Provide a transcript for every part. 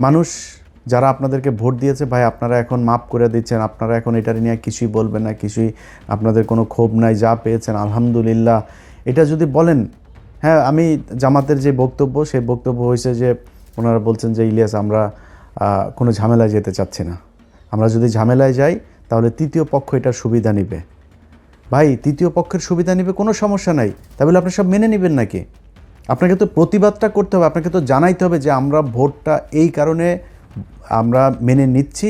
মানুষ যারা আপনাদেরকে ভোট দিয়েছে ভাই, আপনারা এখন মাপ করে দিচ্ছেন, আপনারা এখন এটা নিয়ে কিছুই বলবেন না, কিছুই আপনাদের কোনো ক্ষোভ নাই, যা পেয়েছেন আলহামদুলিল্লাহ, এটা যদি বলেন। হ্যাঁ, আমি জামাতের যে বক্তব্য, সেই বক্তব্য হয়েছে যে ওনারা বলছেন যে ইলিয়াস, আমরা কোনো ঝামেলায় যেতে চাচ্ছি না, আমরা যদি ঝামেলায় যাই তাহলে তৃতীয় পক্ষ এটার সুবিধা নেবে। ভাই, তৃতীয় পক্ষের সুবিধা নেবে, কোনো সমস্যা নাই, তাহলে আপনি সব মেনে নেবেন নাকি? আপনাকে তো প্রতিবাদটা করতে হবে, আপনাকে তো জানাইতে হবে যে আমরা ভোটটা এই কারণে আমরা মেনে নিচ্ছি,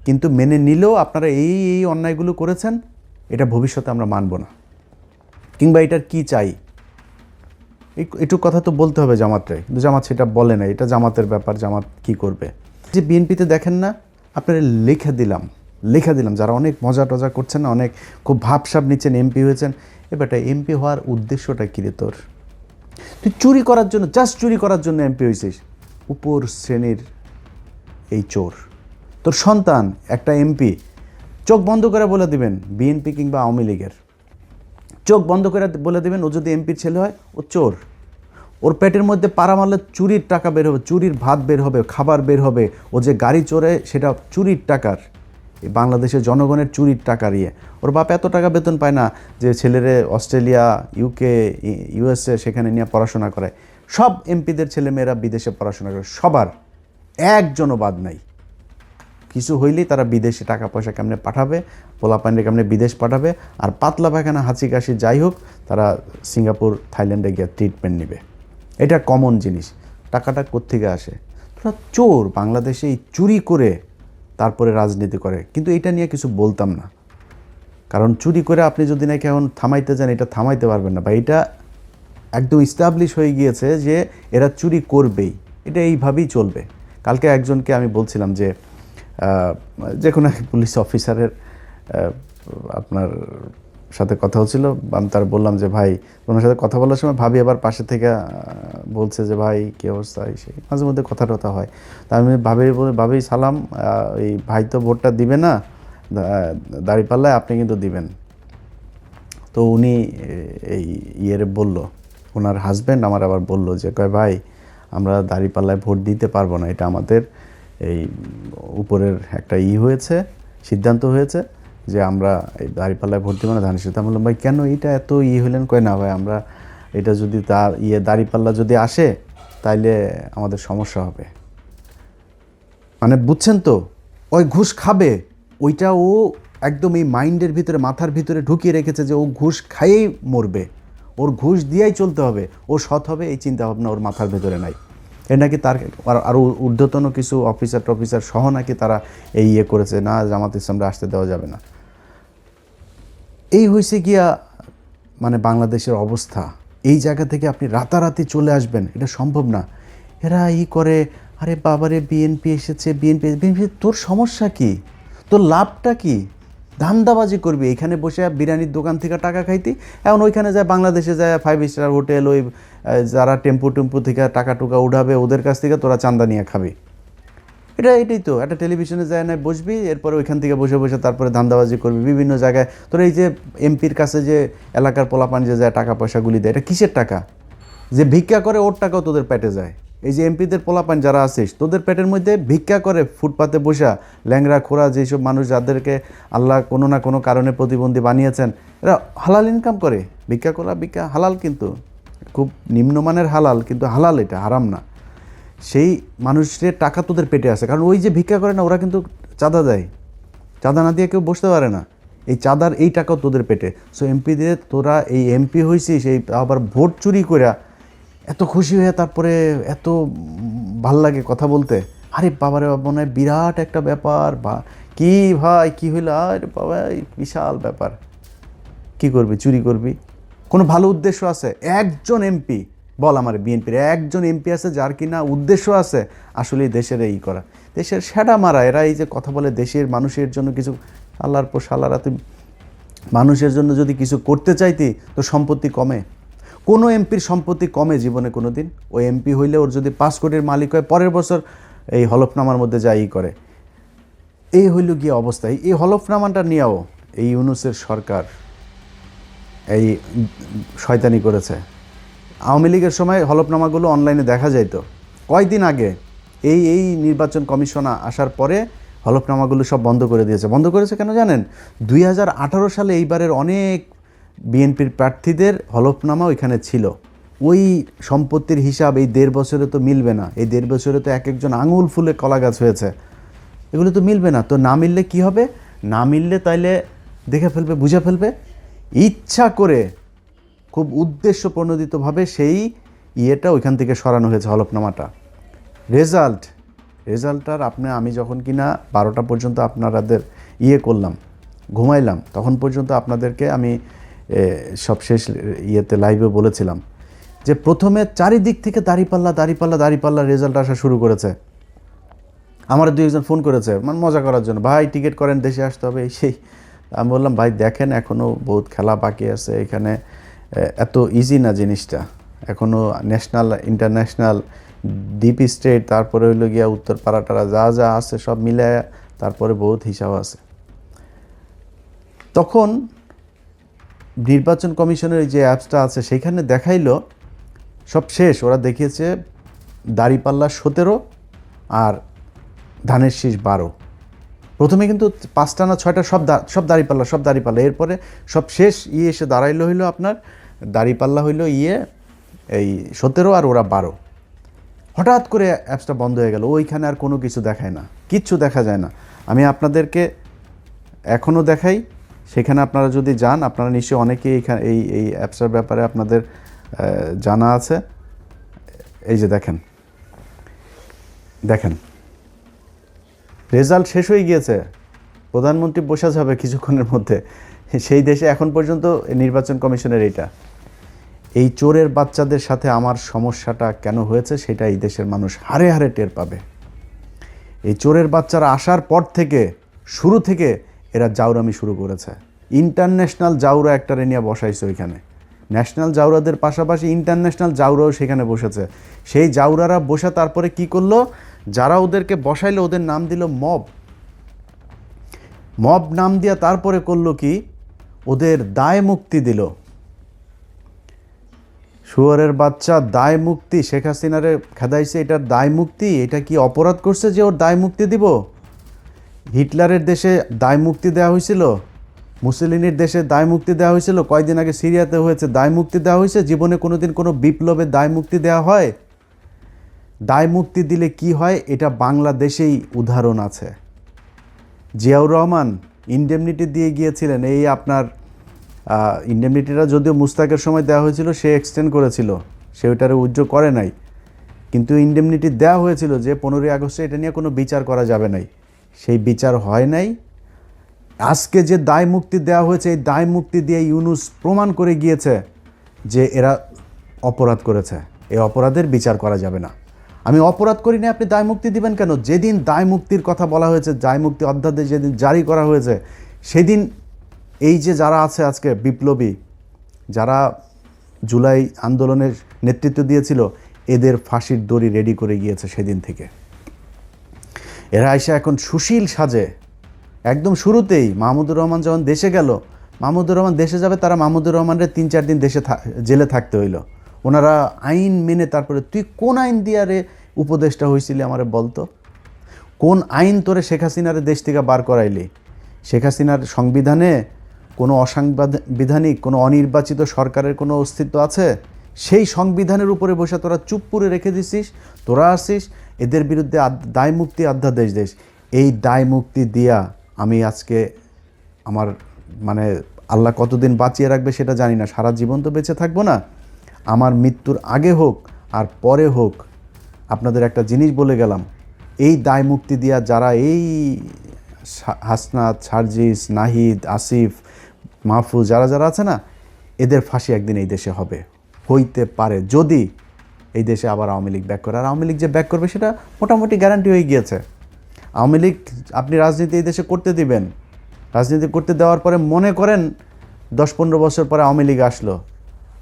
কিন্তু মেনে নিলেও আপনারা এই এই অন্যায়গুলো করেছেন, এটা ভবিষ্যতে আমরা মানব না, কিংবা এটার কি চাই, একটু কথা তো বলতে হবে জামাতরে। কিন্তু জামাত সেটা বলে না, এটা জামাতের ব্যাপার, জামাত কি করবে। যে বিএনপিতে দেখেন না, আপনারা লেখা দিলাম যারা অনেক মজা টজা করছেন না, অনেক খুব ভাবসাব নিচ্ছেন, এমপি হয়েছেন, এবারটা এমপি হওয়ার উদ্দেশ্যটা কী রে তোর? তুই চুরি করার জন্য, জাস্ট চুরি করার জন্য এমপি হয়েছিস, উপর শ্রেণীর এই চোর। তোর সন্তান একটা এমপি, চোখ বন্ধ করে বলে দিবেন বিএনপি কিংবা আওয়ামী লীগের, চোখ বন্ধ করে বলে দেবেন ও যদি এমপির ছেলে হয় ও চোর। ওর পেটের মধ্যে পাড়া মারলে চুরির টাকা বের হবে, চুরির ভাত বের হবে, খাবার বের হবে, ও যে গাড়ি চড়ে সেটা চুরির টাকার, এই বাংলাদেশের জনগণের চুরির টাকার ইয়ে। ওর বাপ এত টাকা বেতন পায় না যে ছেলেরে অস্ট্রেলিয়া, ইউকে, ইউএসএ সেখানে নিয়ে পড়াশোনা করায়। সব এমপিদের ছেলেমেয়েরা বিদেশে পড়াশোনা করে, সবার, একজনও বাদ নাই। কিছু হইলেই তারা বিদেশে টাকা পয়সা কেমনে পাঠাবে, পোলাপাইনরে কেমনে বিদেশ পাঠাবে, আর পাতলা পায়খানা, হাঁচি কাশি যাই হোক, তারা সিঙ্গাপুর, থাইল্যান্ডে গিয়ে ট্রিটমেন্ট নেবে। এটা কমন জিনিস। টাকাটা কোত্থেকে আসে? তোরা চোর, বাংলাদেশে এই চুরি করে তারপরে রাজনীতি করে। কিন্তু এটা নিয়ে কিছু বলতাম না, কারণ চুরি করে আপনি যদি নাকি এখন থামাইতে যান, এটা থামাইতে পারবেন না, বা এটা একদম ইস্টাবলিশ হয়ে গিয়েছে যে এরা চুরি করবেই, এটা এইভাবেই চলবে। কালকে একজনকে আমি বলছিলাম যে যে কোনো এক পুলিশ অফিসারের আপনার সাথে কথা হচ্ছিল, আমি তার বললাম যে ভাই, ওনার সাথে কথা বলার সময় ভাবি আবার পাশে থেকে বলছে যে ভাই কী অবস্থা, সেই মাঝে মধ্যে কথা টথা হয়। তা আমি ভাবি সালাম, এই ভাই তো ভোটটা দিবে না, দাঁড়িপাল্লায় আপনি কিন্তু দিবেন। তো উনি এই ইয়ের বলল, ওনার হাজব্যান্ড আমার আবার বলল যে কয় ভাই, আমরা দাঁড়িপাল্লায় ভোট দিতে পারবো না, এটা আমাদের এই উপরের একটা হয়েছে, সিদ্ধান্ত হয়েছে যে আমরা এই দাঁড়িপাল্লায় ভোট দেবো না, ধানের শীষ। আমি বললাম ভাই কেন এটা এত হলেন? কয় না ভাই, আমরা এটা যদি তার দাঁড়িপাল্লা যদি আসে তাইলে আমাদের সমস্যা হবে। মানে বুঝছেন তো, ওই ঘুষ খাবে, ওইটা ও একদম এই মাইন্ডের ভিতরে, মাথার ভিতরে ঢুকিয়ে রেখেছে যে ও ঘুষ খাইয়েই মরবে, ওর ঘুষ দিয়েই চলতে হবে, ও সৎ হবে, এই চিন্তাভাবনা ওর মাথার ভেতরে নাই। এ নাকি তার আরও ঊর্ধ্বতন কিছু অফিসার সহ নাকি তারা এই করেছে, না জামাত ইসলামরা আসতে দেওয়া যাবে না। এই হয়েছে গিয়া মানে বাংলাদেশের অবস্থা। এই জায়গা থেকে আপনি রাতারাতি চলে আসবেন, এটা সম্ভব না। এরা করে, আরে বাবারে বিএনপি এসেছে, বিএনপি, তোর সমস্যা কি? তোর লাভটা কি? ধান্দাবাজি করবি এখানে বসে বিরিয়ানির দোকান থেকে টাকা খাইতি, এখন ওইখানে যায় বাংলাদেশে যায় 5 স্টার হোটেল, ওই যারা টেম্পু থেকে টাকা টুকা উঠাবে ওদের কাছ থেকে তোরা চান্দা নিয়ে খাবি। এটাই তো, একটা টেলিভিশনে যায় না বসবি, এরপরে ওইখান থেকে বসে বসে তারপরে ধান্দাবাজি করবি বিভিন্ন জায়গায়। তোরা এই যে এমপির কাছে যে এলাকার পোলাপান যে যায় টাকা পয়সাগুলি দেয়, এটা কিসের টাকা? যে ভিক্ষা করে ওর টাকাও তোদের পেটে যায়। এই যে এমপিদের পোলাপান যারা আছিস, তোদের পেটের মধ্যে ভিক্ষা করে ফুটপাতে বসা ল্যাংরা খোরা যেসব মানুষ, যাদেরকে আল্লাহ কোনো না কোনো কারণে প্রতিবন্ধী বানিয়েছেন, এরা হালাল ইনকাম করে, ভিক্ষা হালাল, কিন্তু খুব নিম্নমানের হালাল, কিন্তু হালাল, এটা হারাম না। সেই মানুষের টাকা তোদের পেটে আসে, কারণ ওই যে ভিক্ষা করে না, ওরা কিন্তু চাঁদা দেয়, চাঁদা না দিয়ে কেউ বসতে পারে না, এই চাঁদার এই টাকাও তোদের পেটে। সো এমপি দিয়ে তোরা এই এমপি হয়েছিস, এই আবার ভোট চুরি করে এত খুশি হয়ে তারপরে এত ভাল লাগে কথা বলতে। আরে বাবারে বাবা, মনে হয় বিরাট একটা ব্যাপার, বা কি ভাই কি হইল, আরে বাবা বিশাল ব্যাপার। কি করবি? চুরি করবি? কোনো ভালো উদ্দেশ্য আছে? একজন এমপি বল আমার, বিএনপির একজন এমপি আছে যার কিনা উদ্দেশ্য আছে আসলে দেশের এই করা, দেশের সেটা মারা? এরা এই যে কথা বলে দেশের মানুষের জন্য কিছু, আল্লাহর পর সালারা, তুই মানুষের জন্য যদি কিছু করতে চাইতি তো সম্পত্তি কমে? কোনো এমপির সম্পত্তি কমে জীবনে কোনো দিন? ওই এমপি হইলে ওর যদি 5 কোটির মালিক হয়, পরের বছর এই হলফনামার মধ্যে যাই করে। এই হইল গিয়ে অবস্থায়, এই হলফনামাটা নিয়েও এই ইউনূসের সরকার এই শয়তানি করেছে। আওয়ামী লীগের সময় হলফনামাগুলো অনলাইনে দেখা যাইতো, কয়দিন আগে এই নির্বাচন কমিশন আসার পরে হলফনামাগুলো সব বন্ধ করে দিয়েছে। বন্ধ করেছে কেন জানেন? 2018 সালে এইবারের অনেক বিএনপির প্রার্থীদের হলফনামা ওইখানে ছিল। ওই সম্পত্তির হিসাব এই 1.5 বছরে তো মিলবে না। এই 1.5 বছরে তো এক একজন আঙুল ফুলে কলা গাছ হয়েছে, এগুলো তো মিলবে না। তো না মিললে কি হবে? না মিললে তাইলে দেখে ফেলবে, বুঝে ফেলবে, ইচ্ছা করে খুব উদ্দেশ্য প্রণোদিতভাবে সেই ইয়েটা ওইখান থেকে সরানো হয়েছে, হলফনামাটা। রেজাল্টটার আমি যখন কিনা 12টা পর্যন্ত আপনাদের করলাম, ঘুমাইলাম, তখন পর্যন্ত আপনাদেরকে আমি সবশেষ লাইভে বলেছিলাম যে প্রথমে চারিদিক থেকে দাঁড়িপাল্লা রেজাল্ট আসা শুরু করেছে। আমার 2-1 ফোন করেছে মানে মজা করার জন্য, ভাই টিকিট করেন, দেশে আসতে হবে, সেই। আমি বললাম ভাই দেখেন এখনও বহুত খেলা বাকি আছে এখানে, এত ইজি না জিনিসটা, এখনও ন্যাশনাল ইন্টারন্যাশনাল ডিপ স্টেট, তারপরে হইল গিয়া উত্তর পাড়াটারা যা আছে সব মিলে তারপরে বহুত হিসাব আছে। তখন নির্বাচন কমিশনের যে অ্যাপসটা আছে সেখানে দেখাইলো সব শেষ, ওরা দেখিয়েছে দাঁড়িপাল্লা 17 আর ধানের শীষ 12। প্রথমে কিন্তু 5টা না 6টা সব দাঁড়িপাল্লা, এরপরে সব শেষ এসে দাঁড়াইলো হইলো আপনার দাঁড়িপাল্লা হইলো এই 17 আর ওরা 12। হঠাৎ করে অ্যাপসটা বন্ধ হয়ে গেল, ওইখানে আর কোনো কিছু দেখায় না, কিচ্ছু দেখা যায় না। আমি আপনাদেরকে এখনও দেখাই, সেখানে আপনারা যদি যান, আপনারা নিশ্চয়ই অনেকেই এখানে এই অ্যাপসের ব্যাপারে আপনাদের জানা আছে। এই যে দেখেন রেজাল্ট শেষ হয়ে গিয়েছে, প্রধানমন্ত্রী বসা যাবে কিছুক্ষণের মধ্যে। সেই দেশে এখন পর্যন্ত নির্বাচন কমিশনের এই চোরের বাচ্চাদের সাথে আমার সমস্যাটা কেন হয়েছে সেটা এই দেশের মানুষ হারে হারে টের পাবে। এই চোরের বাচ্চারা আসার পর থেকে, শুরু থেকে এরা জাউরামি শুরু করেছে। ইন্টারন্যাশনাল জাউরা একটা নিয়ে বসাইছে ওইখানে, ন্যাশনাল জাউরাদের পাশাপাশি ইন্টারন্যাশনাল জাউরাও সেখানে বসেছে। সেই জাউরারা বসে তারপরে কি করলো, যারা ওদেরকে বসাইলো ওদের নাম দিল মব নাম দিয়া তারপরে করলো কি, ওদের দায় মুক্তি দিল। শুয়োরের বাচ্চা, দায় মুক্তি, শেখ হাসিনারে খেদাইছে, এটার দায় মুক্তি। এটা কি অপরাধ করছে যে ওর দায় মুক্তি দিব? হিটলারের দেশে দায় মুক্তি দেওয়া হয়েছিল, মুসলিনের দেশে দায় মুক্তি দেওয়া হয়েছিল, কয়েকদিন আগে সিরিয়াতে হয়েছে, দায় মুক্তি দেওয়া হয়েছে। জীবনে কোনোদিন কোনো বিপ্লবে দায় মুক্তি দেওয়া হয়? দায় মুক্তি দিলে কি হয় এটা বাংলাদেশেই উদাহরণ আছে। জিয়াউর রহমান ইনডেমনিটি দিয়ে গিয়েছিলেন, এই আপনার ইনডেমনিটিটা যদিও মুস্তাকের সময় দেওয়া হয়েছিল, সে এক্সটেন্ড করেছিল, সে ওইটারে উজ্জ্ব করে নাই, কিন্তু ইনডেমনিটি দেওয়া হয়েছিল যে 15ই আগস্টে এটা নিয়ে কোনো বিচার করা যাবে নাই, সেই বিচার হয় নাই। আজকে যে দায় মুক্তি দেওয়া হয়েছে, এই দায় মুক্তি দিয়ে ইউনূস প্রমাণ করে গিয়েছে যে এরা অপরাধ করেছে, এই অপরাধের বিচার করা যাবে না। আমি অপরাধ করি না, আপনি দায় মুক্তি দিবেন কেন? যেদিন দায় মুক্তির কথা বলা হয়েছে, দায় মুক্তি অধ্যাদেশ যেদিন জারি করা হয়েছে, সেদিন এই যে যারা আছে আজকে বিপ্লবী, যারা জুলাই আন্দোলনের নেতৃত্ব দিয়েছিল, এদের ফাঁসির দড়ি রেডি করে গিয়েছে সেদিন থেকে। এরা এসে এখন সুশীল সাজে, একদম শুরুতেই মাহমুদুর রহমান যখন দেশে গেল, মাহমুদুর রহমান দেশে যাবে, তারা মাহমুদুর রহমানের 3-4 দিন জেলে থাকতে হইল। ওনারা আইন মেনে, তারপরে তুই কোন আইন দিয়ে রে উপদেষ্টা হয়েছিলি আমারে বলতো, কোন আইন তোরে শেখ হাসিনারে দেশ থেকে বার করাইলি? শেখ হাসিনার সংবিধানে কোনো অসাংবিধানিক, কোনো অনির্বাচিত সরকারের কোনো অস্তিত্ব আছে? সেই সংবিধানের উপরে বসে তোরা চুপ করে রেখে দিছিস, তোরা আসিস এদের বিরুদ্ধে দায় মুক্তি অধ্যাদেশ দেশ। এই দায় মুক্তি দিয়া আমি আজকে আমার মানে আল্লাহ কতদিন বাঁচিয়ে রাখবে সেটা জানি না, সারা জীবন তো বেঁচে থাকবো না। আমার মৃত্যুর আগে হোক আর পরে হোক, আপনাদের একটা জিনিস বলে গেলাম, এই দায় মুক্তি দিয়া যারা এই হাসনাত, সার্জিস, নাহিদ, আসিফ, মাহফুজ যারা আছে না, এদের ফাঁসি একদিন এই দেশে হবে, হইতে পারে যদি এই দেশে আবার আওয়ামী লীগ ব্যাক করে। আর আওয়ামী লীগ যে ব্যাক করবে সেটা মোটামুটি গ্যারান্টি হয়ে গিয়েছে। আওয়ামী লীগ আপনি রাজনীতি এই দেশে করতে দিবেন, রাজনীতি করতে দেওয়ার পরে মনে করেন 10-15 বছর পরে আওয়ামী লীগ আসলো,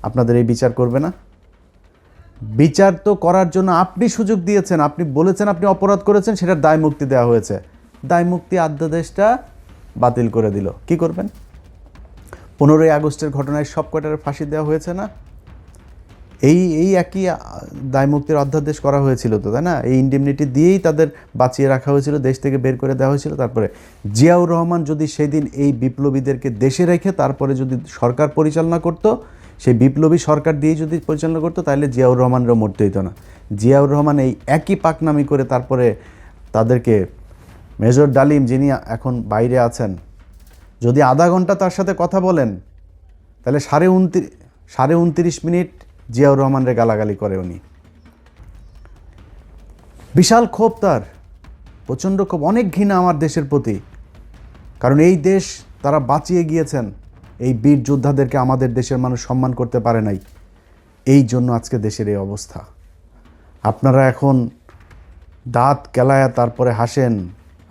আপনাদের এই বিচার করবে না? বিচার তো করার জন্য আপনি সুযোগ দিয়েছেন, আপনি বলেছেন আপনি অপরাধ করেছেন, সেটার দায় মুক্তি দেওয়া হয়েছে, দায় মুক্তি অধ্যাদেশটা বাতিল করে দিল। কি করবেন? 15ই আগস্টের ঘটনায় সব কটার ফাঁসি দেওয়া হয়েছে না? এই একই দায়মুক্তির অধ্যাদেশ করা হয়েছিল তো, তাই না? এই ইন্ডেমনিটি দিয়েই তাদের বাঁচিয়ে রাখা হয়েছিল, দেশ থেকে বের করে দেওয়া হয়েছিল। তারপরে জিয়াউর রহমান যদি সেদিন এই বিপ্লবীদেরকে দেশে রেখে তারপরে যদি সরকার পরিচালনা করত, সেই বিপ্লবী সরকার দিয়ে যদি পরিচালনা করতো, তাহলে জিয়াউর রহমানেরও মরতে হইতো না। জিয়াউর রহমান এই একই পাকনামি করে তারপরে তাদেরকে, মেজর ডালিম যিনি এখন বাইরে আছেন, যদি আধা ঘন্টা তার সাথে কথা বলেন, তাহলে 29.5 মিনিট জিয়াউর রহমানের গালাগালি করে উনি। বিশাল ক্ষোভ তার, প্রচণ্ড ক্ষোভ, অনেক ঘৃণা আমার দেশের প্রতি। কারণ এই দেশ তারা বাঁচিয়ে গিয়েছেন, এই বীর যোদ্ধাদেরকে আমাদের দেশের মানুষ সম্মান করতে পারে নাই, এই জন্য আজকে দেশের এই অবস্থা। আপনারা এখন দাঁত কেলায়া তারপরে হাসেন,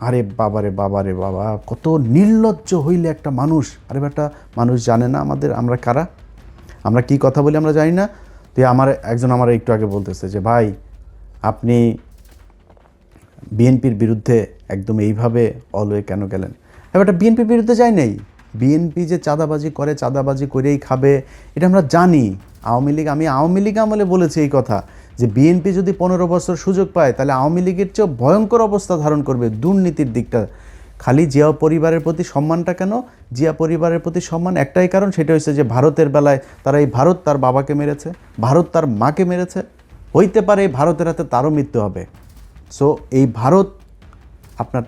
আরে বাবারে বাবারে বাবা, কত নির্লজ্জ হইলে একটা মানুষ। আরে বেটা, মানুষ জানে না আমরা কারা, আমরা কি কথা বলি আমরা জানি না। তো একজন আমার একটু আগে বলতেছে যে ভাই আপনি বিএনপির বিরুদ্ধে একদম এইভাবে অলওয়ে কেন গেলেন? এবার বিএনপির বিরুদ্ধে যাই নাই, বিএনপি যে চাঁদাবাজি করে, চাঁদাবাজি করেই খাবে, এটা আমরা জানি। আমি আওয়ামী লীগ আমলে বলেছি এই কথা, যে বিএনপি যদি 15 বছর সুযোগ পায় তাহলে আওয়ামী লীগের চেয়েও ভয়ঙ্কর অবস্থা ধারণ করবে দুর্নীতির দিকটা। খালি জিয়া পরিবারের প্রতি সম্মানটা কেন? জিয়া পরিবারের প্রতি সম্মান একটাই কারণ, সেটা হচ্ছে যে ভারতের বেলায় তারা এই ভারত তার বাবাকে মেরেছে, ভারত তার মাকে মেরেছে, হইতে পারে এই ভারতের হাতে তারও মৃত্যু হবে। সো এই ভারত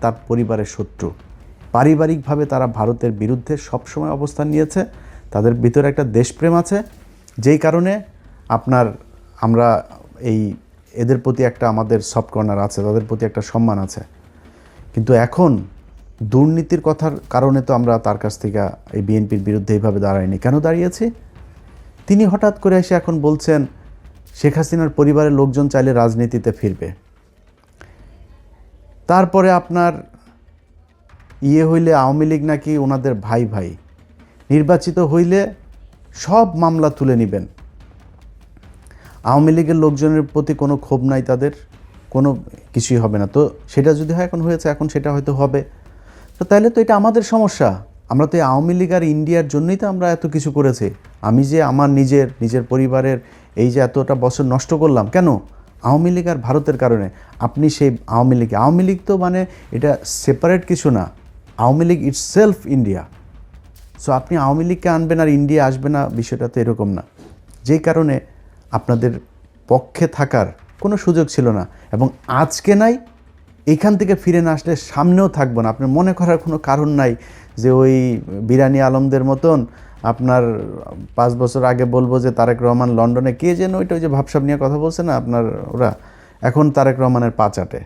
তার পরিবারের শত্রু। পারিবারিকভাবে তারা ভারতের বিরুদ্ধে সবসময় অবস্থান নিয়েছে, তাদের ভিতরে একটা দেশপ্রেম আছে, যেই কারণে আমরা এদের প্রতি একটা আমাদের সফট কর্নার আছে, তাদের প্রতি একটা সম্মান আছে। কিন্তু এখন দুর্নীতির কথার কারণে তো আমরা তার কাছ থেকে এই বিএনপির বিরুদ্ধে এইভাবে দাঁড়াইনি। কেন দাঁড়িয়েছি? তিনি হঠাৎ করে এসে এখন বলছেন শেখ হাসিনার পরিবারের লোকজন চাইলে রাজনীতিতে ফিরবে। তারপরে হইলে আওয়ামী লীগ নাকি ওনাদের ভাই ভাই, নির্বাচিত হইলে সব মামলা তুলে নেবেন। আওয়ামী লীগের লোকজনের প্রতি কোনো ক্ষোভ নাই, তাদের কোনো কিছুই হবে না। তো সেটা যদি হয়, এখন হয়েছে, এখন সেটা হয়তো হবে। তো তাহলে তো এটা আমাদের সমস্যা। আমরা তো এই আওয়ামী লীগ আর ইন্ডিয়ার জন্যই তো আমরা এত কিছু করেছি। আমি যে আমার নিজের পরিবারের এই যে এতটা বছর নষ্ট করলাম, কেন? আওয়ামী লীগ আর ভারতের কারণে। আপনি সেই আওয়ামী লীগ তো মানে এটা সেপারেট কিছু না, Awami League itself India. So আপনি আওয়ামী লীগকে আনবেন আর ইন্ডিয়া আসবে না, বিষয়টা তো এরকম না। যেই কারণে আপনাদের পক্ষে থাকার কোনো সুযোগ ছিল না, এবং আজকে নাই, এখান থেকে ফিরে না আসলে সামনেও থাকবো না। আপনার মনে করার কোনো কারণ নাই যে ওই বিরানি আলমদের মতন 5 বছর আগে বলবো যে তারেক রহমান লন্ডনে কে যেন ওই যে ভাবসাব নিয়ে কথা বলছে না ওরা, এখন তারেক রহমানের পা চাটে।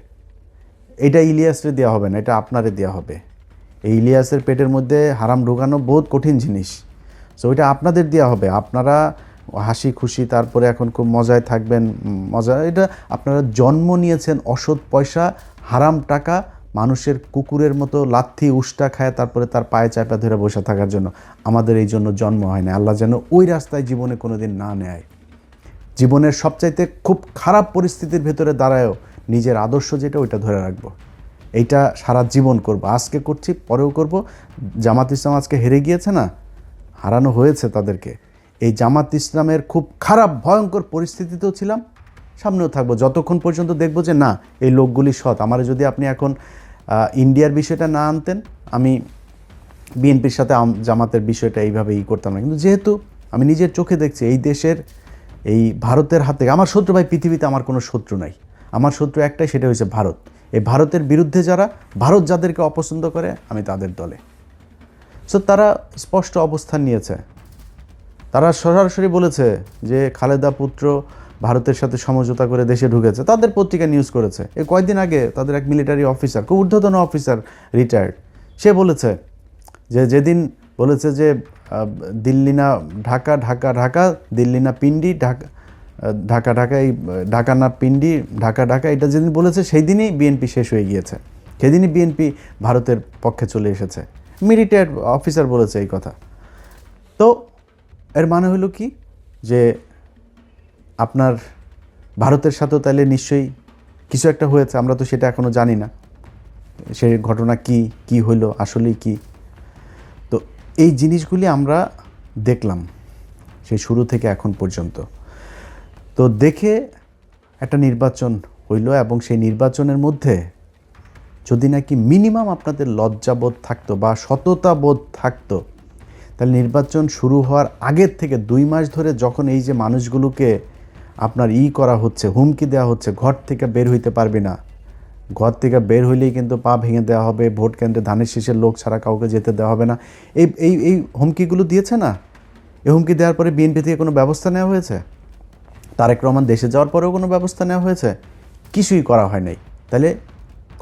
এটা ইলিয়াসরে দেওয়া হবে না, এটা আপনারে দেওয়া হবে। এই ইলিয়াসের পেটের মধ্যে হারাম ঢোকানো বহুত কঠিন জিনিস। সো ওইটা আপনাদের দেওয়া হবে। আপনারা হাসি খুশি তারপরে এখন খুব মজায় থাকবেন, এটা আপনারা জন্ম নিয়েছেন অসৎ পয়সা, হারাম টাকা, মানুষের কুকুরের মতো লাথি উষ্টা খায় তারপরে তার পায়ে চাপা ধরে বসে থাকার জন্য। আমাদের এই জন্য জন্ম হয় না। আল্লাহ যেন ওই রাস্তায় জীবনে কোনো দিন না নেয়। জীবনের সবচাইতে খুব খারাপ পরিস্থিতির ভেতরে দাঁড়ায়ও নিজের আদর্শ যেটা, ওইটা ধরে রাখবো। এইটা সারা জীবন করব, আজকে করছি, পরেও করব। জামাত ইসলাম আজকে হেরে গিয়েছে না, হারানো হয়েছে তাদেরকে। এই জামাত ইসলামের খুব খারাপ ভয়ঙ্কর পরিস্থিতিতেও ছিলাম, সামনেও থাকবো, যতক্ষণ পর্যন্ত দেখবো যে না এই লোকগুলি সৎ। আমার যদি আপনি এখন ইন্ডিয়ার বিষয়টা না আনতেন, আমি বিএনপির সাথে জামাতের বিষয়টা এইভাবে করতাম না। কিন্তু যেহেতু আমি নিজের চোখে দেখছি এই দেশের, এই ভারতের হাতে আমার শত্রু, ভাই পৃথিবীতে আমার কোনো শত্রু নাই, আমার শত্রু একটাই, সেটা হচ্ছে ভারত। এই ভারতের বিরুদ্ধে ভারত যাদেরকে অপছন্দ করে, আমি তাদের দলে। সো তারা স্পষ্ট অবস্থান নিয়েছে, তারা সরাসরি বলেছে যে খালেদা পুত্র ভারতের সাথে সমঝোতা করে দেশে ঢুকেছে। তাদের পত্রিকা নিউজ করেছে। এই কয়েকদিন আগে তাদের এক মিলিটারি অফিসার, খুব ঊর্ধ্বতন অফিসার, রিটায়ার্ড, সে বলেছে যেদিন বলেছে যে দিল্লি না ঢাকা, ঢাকা ঢাকা, দিল্লি না পিন্ডি, ঢাকা ঢাকা ঢাকা, এই ঢাকা না পিন্ডি, ঢাকা ঢাকা, এটা যেদিন বলেছে সেই দিনই বিএনপি শেষ হয়ে গিয়েছে, সেদিনই বিএনপি ভারতের পক্ষে চলে এসেছে। মিলিটারি অফিসার বলেছে এই কথা। তো এর মানে হলো কি, যে ভারতের সাথেও তাহলে নিশ্চয়ই কিছু একটা হয়েছে, আমরা তো সেটা এখনও জানি না সেই ঘটনা কি হইলো, আসলেই কি। তো এই জিনিসগুলি আমরা দেখলাম সেই শুরু থেকে এখন পর্যন্ত। তো দেখে একটা নির্বাচন হইল, এবং সেই নির্বাচনের মধ্যে যদি নাকি মিনিমাম আপনাদের লজ্জাবোধ থাকতো বা সততাবোধ থাকতো, তাহলে নির্বাচন শুরু হওয়ার আগের থেকে 2 মাস ধরে যখন এই যে মানুষগুলোকে আপনার করা হচ্ছে, হুমকি দেওয়া হচ্ছে, ঘর থেকে বের হইতে পারবে না, ঘর থেকে বের হইলেই কিন্তু পা ভেঙে দেওয়া হবে, ভোট কেন্দ্রে ধানের শীষের লোক ছাড়া কাউকে যেতে দেওয়া হবে না, এই এই এই হুমকিগুলো দিয়েছে না? এই হুমকি দেওয়ার পরে বিএনপি থেকে কোনো ব্যবস্থা নেওয়া হয়েছে? তারেক রহমান দেশে যাওয়ার পরেও কোনো ব্যবস্থা নেওয়া হয়েছে? কিছুই করা হয় নাই। তাহলে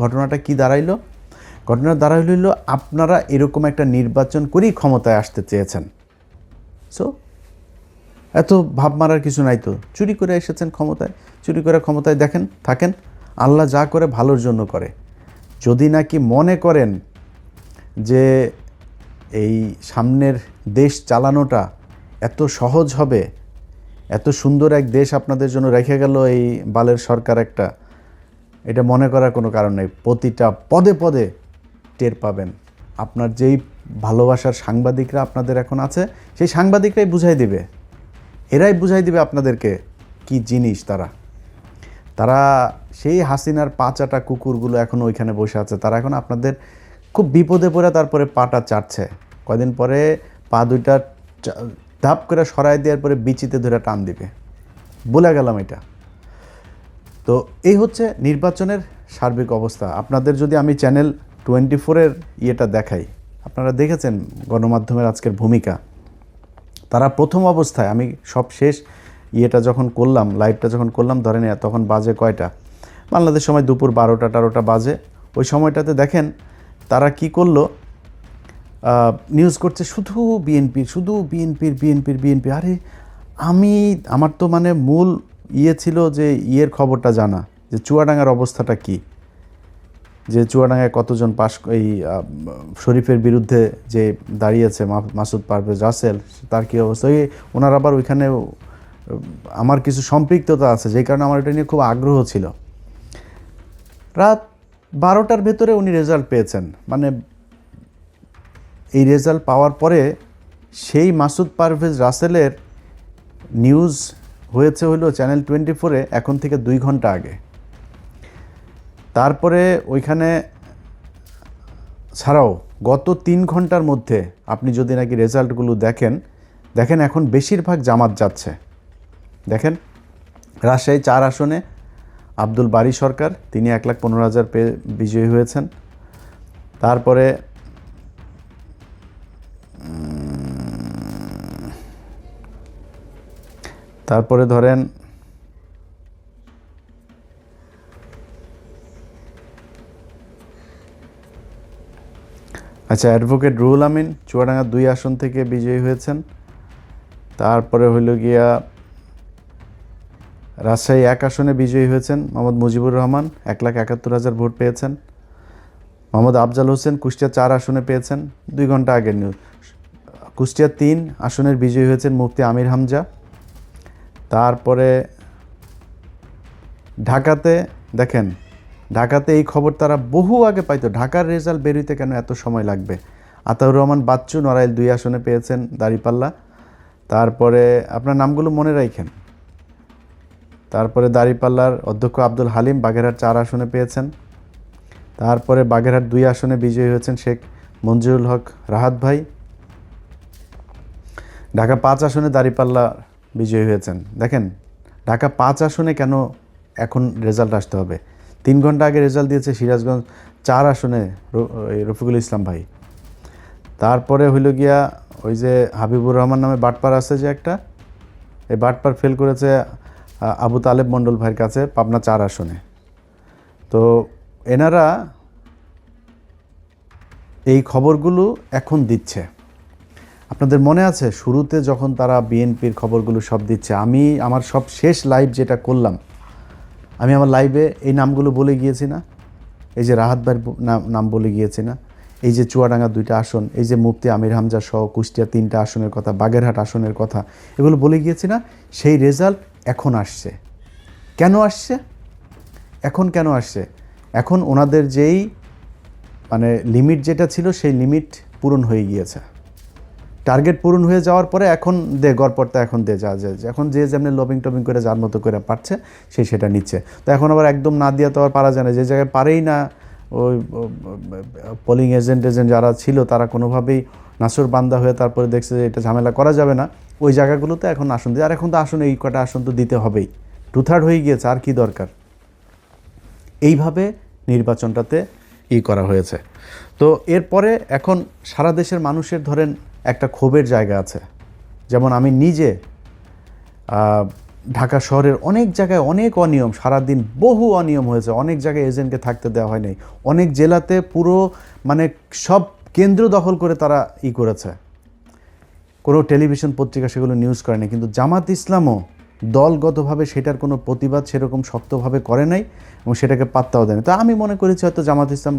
ঘটনাটা কি দাঁড়াইলো? ঘটনা দাঁড়াইল আপনারা এরকম একটা নির্বাচন করেই ক্ষমতায় আসতে চেয়েছেন। সো এত ভাব মারার কিছু নাই তো। চুরি করে এসেছেন ক্ষমতায়, চুরি করে ক্ষমতায় দেখেন থাকেন। আল্লাহ যা করে ভালোর জন্য করে। যদি নাকি মনে করেন যে এই সামনের দেশ চালানোটা এত সহজ হবে, এত সুন্দর এক দেশ আপনাদের জন্য রেখে গেল এই বালের সরকার একটা, এটা মনে করার কোনো কারণ নেই। প্রতিটা পদে পদে টের পাবেন। আপনার যেই ভালোবাসার সাংবাদিকরা আপনাদের এখন আছে, সেই সাংবাদিকরাই বুঝাই দিবে, এরাই বুঝাই দিবে আপনাদেরকে কি জিনিস তারা। তারা সেই হাসিনার পাচাটা কুকুরগুলো এখন ওইখানে বসে আছে, তারা এখন আপনাদের খুব বিপদে পড়ে তারপরে পাটা চাটছে। কয়দিন পরে পা দুইটা ধাপ করে সরাই দেওয়ার পরে বিচিতে ধরে টান দিবে, বলে গেলাম এটা। তো এই হচ্ছে নির্বাচনের সার্বিক অবস্থা। আপনাদের যদি আমি চ্যানেল 24-এর ইয়েটা দেখাই, আপনারা দেখেছেন গণমাধ্যমের আজকের ভূমিকা। তারা প্রথম অবস্থায়, আমি সব শেষ ইয়েটা যখন করলাম, লাইভটা যখন করলাম, ধরেন তখন বাজে কয়টা, বাংলাদেশ সময় দুপুর 12টা বাজে। ওই সময়টাতে দেখেন তারা কি করলো, নিউজ করছে শুধু বিএনপির, শুধু বিএনপির। আরে আমার তো মানে মূল ছিল যে খবরটা জানা, যে চুয়াডাঙ্গার অবস্থাটা কি, যে চুয়াডাঙ্গায় কতজন এই শরীফের বিরুদ্ধে যে দাঁড়িয়েছে মাসুদ পারভেজ রাসেল, তার কী অবস্থা। ওনার আবার ওইখানে আমার কিছু সম্পৃক্ততা আছে, যেই কারণে আমার এটা নিয়ে খুব আগ্রহ ছিল। রাত 12টার ভেতরে উনি রেজাল্ট পেয়েছেন। মানে এই রেজাল্ট পাওয়ার পরে সেই মাসুদ পারভেজ রাসেলের নিউজ হয়েছে হলো চ্যানেল 24-এ এখন থেকে 2 ঘন্টা আগে। তারপরে ওইখানে ছাড়াও গত 3 ঘন্টার মধ্যে আপনি যদি নাকি রেজাল্টগুলো দেখেন এখন বেশিরভাগ জামাত যাচ্ছে। দেখেন রাজশাহী 4 আসনে আব্দুল বারী সরকার, তিনি 1,15,000 পেয়ে বিজয়ী হয়েছেন। তারপরে ধরেন আচ্ছা, অ্যাডভোকেট রুহুল আমিন চুয়াডাঙ্গা 2 আসন থেকে বিজয়ী হয়েছেন। তারপরে হইল গিয়া রাজশাহী 1 আসনে বিজয়ী হয়েছেন মোহাম্মদ মুজিবুর রহমান, 1,71,000 ভোট পেয়েছেন। মোহাম্মদ আফজাল হোসেন কুষ্টিয়া 4 আসনে পেয়েছেন, 2 ঘন্টা আগের নিউজ। কুষ্টিয়া 3 আসনের বিজয়ী হয়েছেন মুফতি আমির হামজা। তারপরে ঢাকাতে দেখেন, ঢাকাতে এই খবর তারা বহু আগে পাইতো। ঢাকার রেজাল্ট বেরোতে কেন এত সময় লাগবে? আতাউর রহমান বাচ্চু নড়াইল 2 আসনে পেয়েছেন দাঁড়িপাল্লা। তারপরে আপনার নামগুলো মনে রাখেন। তারপরে দাঁড়িপাল্লার অধ্যক্ষ আব্দুল হালিম বাগেরহাট 4 আসনে পেয়েছেন। তারপরে বাগেরহাট 2 আসনে বিজয়ী হয়েছেন শেখ মঞ্জুরুল হক রাহাত ভাই। ঢাকা 5 আসনে দাঁড়িপাল্লা বিজয়ী হয়েছেন। দেখেন ঢাকা 5 আসনে কেন এখন রেজাল্ট আসতে হবে? 3 ঘন্টা আগে রেজাল্ট দিয়েছে সিরাজগঞ্জ 4 আসনে রফিকুল ইসলাম ভাই। তারপরে হইল গিয়া ওই যে হাবিবুর রহমান নামে বাটপার আছে যে একটা, এই বাটপার ফেল করেছে আবু তালেব মণ্ডল ভাইয়ের কাছে পাবনা 4 আসনে। তো এনারা এই খবরগুলো এখন দিচ্ছে। আপনাদের মনে আছে শুরুতে যখন তারা বিএনপির খবরগুলো সব দিচ্ছে, আমি আমার সব শেষ লাইভ যেটা করলাম, আমি আমার লাইভে এই নামগুলো বলে গিয়েছি না? এই যে রাহাত ভাইয়ের নাম বলে গিয়েছি না? এই যে চুয়াডাঙ্গা 2টা আসন, এই যে মুফতি আমির হামজা সহ কুষ্টিয়া 3টা আসনের কথা, বাগেরহাট আসনের কথা, এগুলো বলে গিয়েছি না? সেই রেজাল্ট এখন আসছে। কেন আসছে? এখন কেন আসছে? এখন ওনাদের যেই মানে লিমিট যেটা ছিল সেই লিমিট পূরণ হয়ে গিয়েছে। টার্গেট পূরণ হয়ে যাওয়ার পরে এখন দে গড়পড়তা এখন দে যা এখন যে যেমনি লবিং টবিং করে যার মতো করে পারছে সে সেটা নিচ্ছে। তো এখন আবার একদম না দিয়ে তো আর পারা যায় না, যে জায়গায় পারেই না ওই পোলিং এজেন্ট যারা ছিল তারা কোনোভাবেই নাসুর বান্দা হয়ে তারপরে দেখছে যে এটা ঝামেলা করা যাবে না, ওই জায়গাগুলোতে এখন আসন দিয়ে, আর এখন তো আসন এই কটা আসন তো দিতে হবেই, 2/3 হয়ে গিয়েছে, আর কি দরকার। এইভাবে নির্বাচনটাতে করা হয়েছে। তো এরপরে এখন সারা দেশের মানুষের ধরেন একটা ক্ষোভের জায়গা আছে। যেমন আমি নিজে ঢাকা শহরের অনেক জায়গায় অনেক অনিয়ম, সারাদিন বহু অনিয়ম হয়েছে, অনেক জায়গায় এজেন্টকে থাকতে দেওয়া হয় নাই, অনেক জেলাতে পুরো মানে সব কেন্দ্র দখল করে তারা করেছে, কোনো টেলিভিশন পত্রিকা সেগুলো নিউজ করে নাই। কিন্তু জামাত ইসলামও দলগতভাবে সেটার কোনো প্রতিবাদ সেরকম শক্তভাবে করে নাই এবং সেটাকে পাত্তাও দেয় না। তো আমি মনে করেছি হয়তো জামাত ইসলাম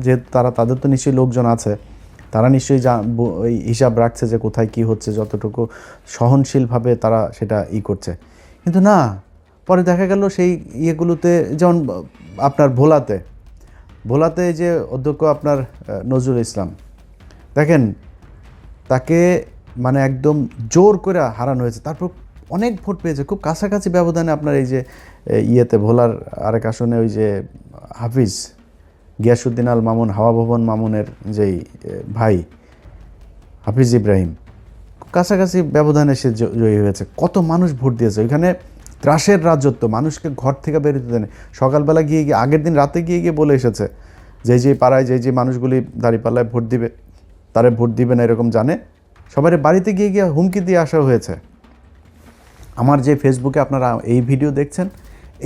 যেহেতু তাদের তো নিশ্চয়ই লোকজন আছে, তারা নিশ্চয়ই ওই হিসাব রাখছে যে কোথায় কি হচ্ছে, যতটুকু সহনশীলভাবে তারা সেটা করছে। কিন্তু না, পরে দেখা গেল সেই ইয়েগুলোতে, যেমন আপনার ভোলাতে যে অধ্যক্ষ আপনার নজরুল ইসলাম, দেখেন তাকে মানে একদম জোর করে হারানো হয়েছে, তারপর অনেক ভোট পেয়েছে খুব কাছাকাছি ব্যবধানে। আপনার এই যে ভোলার আরেক আসনে ওই যে হাফিজ গিয়াসউদ্দিন আল মামুন, হাওয়া ভবন মামুনের যেই ভাই হাফিজ ইব্রাহিম, কাছাকাছি ব্যবধানে সে জয়ী হয়েছে। কত মানুষ ভোট দিয়েছে ওইখানে, ত্রাসের রাজত্ব, মানুষকে ঘর থেকে বেরোতে দেয়নি। সকালবেলা গিয়ে আগের দিন রাতে গিয়ে বলে এসেছে যে পাড়ায় যে মানুষগুলি দাঁড়িপাল্লায় ভোট দিবে তারা ভোট দিবে না এরকম জানে, সবার বাড়িতে গিয়ে হুমকি দিয়ে আসা হয়েছে। আমার যে ফেসবুকে আপনারা এই ভিডিও দেখছেন,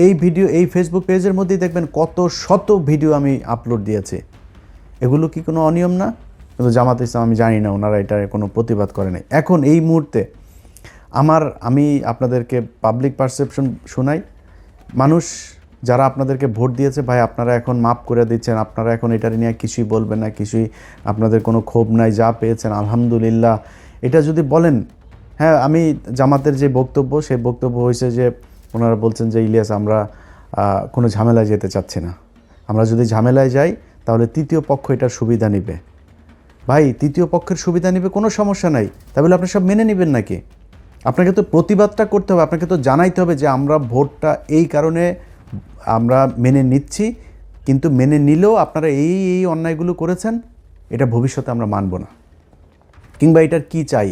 এই ফেসবুক পেজের মধ্যেই দেখবেন কত শত ভিডিও আমি আপলোড দিয়েছি। এগুলো কি কোনো অনিয়ম না? কিন্তু জামাত ইসলাম আমি জানি না ওনারা এটার কোনো প্রতিবাদ করে নাই। এখন এই মুহূর্তে আমি আপনাদেরকে পাবলিক পারসেপশন শোনাই। মানুষ যারা আপনাদেরকে ভোট দিয়েছে, ভাই আপনারা এখন মাফ করে দিচ্ছেন, আপনারা এখন এটার নিয়ে কিছুই বলবেন না, কিছুই আপনাদের কোনো ক্ষোভ নাই, যা পেয়েছেন আলহামদুলিল্লাহ, এটা যদি বলেন। হ্যাঁ, আমি জামাতের যে বক্তব্য, সেই বক্তব্য হয়েছে যে ওনারা বলছেন যে ইলিয়াস আমরা কোনো ঝামেলায় যেতে চাচ্ছি না, আমরা যদি ঝামেলায় যাই তাহলে তৃতীয় পক্ষ এটার সুবিধা নেবে। ভাই তৃতীয় পক্ষের সুবিধা নেবে কোনো সমস্যা নাই, তাহলে আপনি সব মেনে নেবেন নাকি? আপনাকে তো প্রতিবাদটা করতে হবে, আপনাকে তো জানাইতে হবে যে আমরা ভোটটা এই কারণে আমরা মেনে নিচ্ছি, কিন্তু মেনে নিলেও আপনারা এই অন্যায়গুলো করেছেন, এটা ভবিষ্যতে আমরা মানব না, কিংবা এটার কি চাই,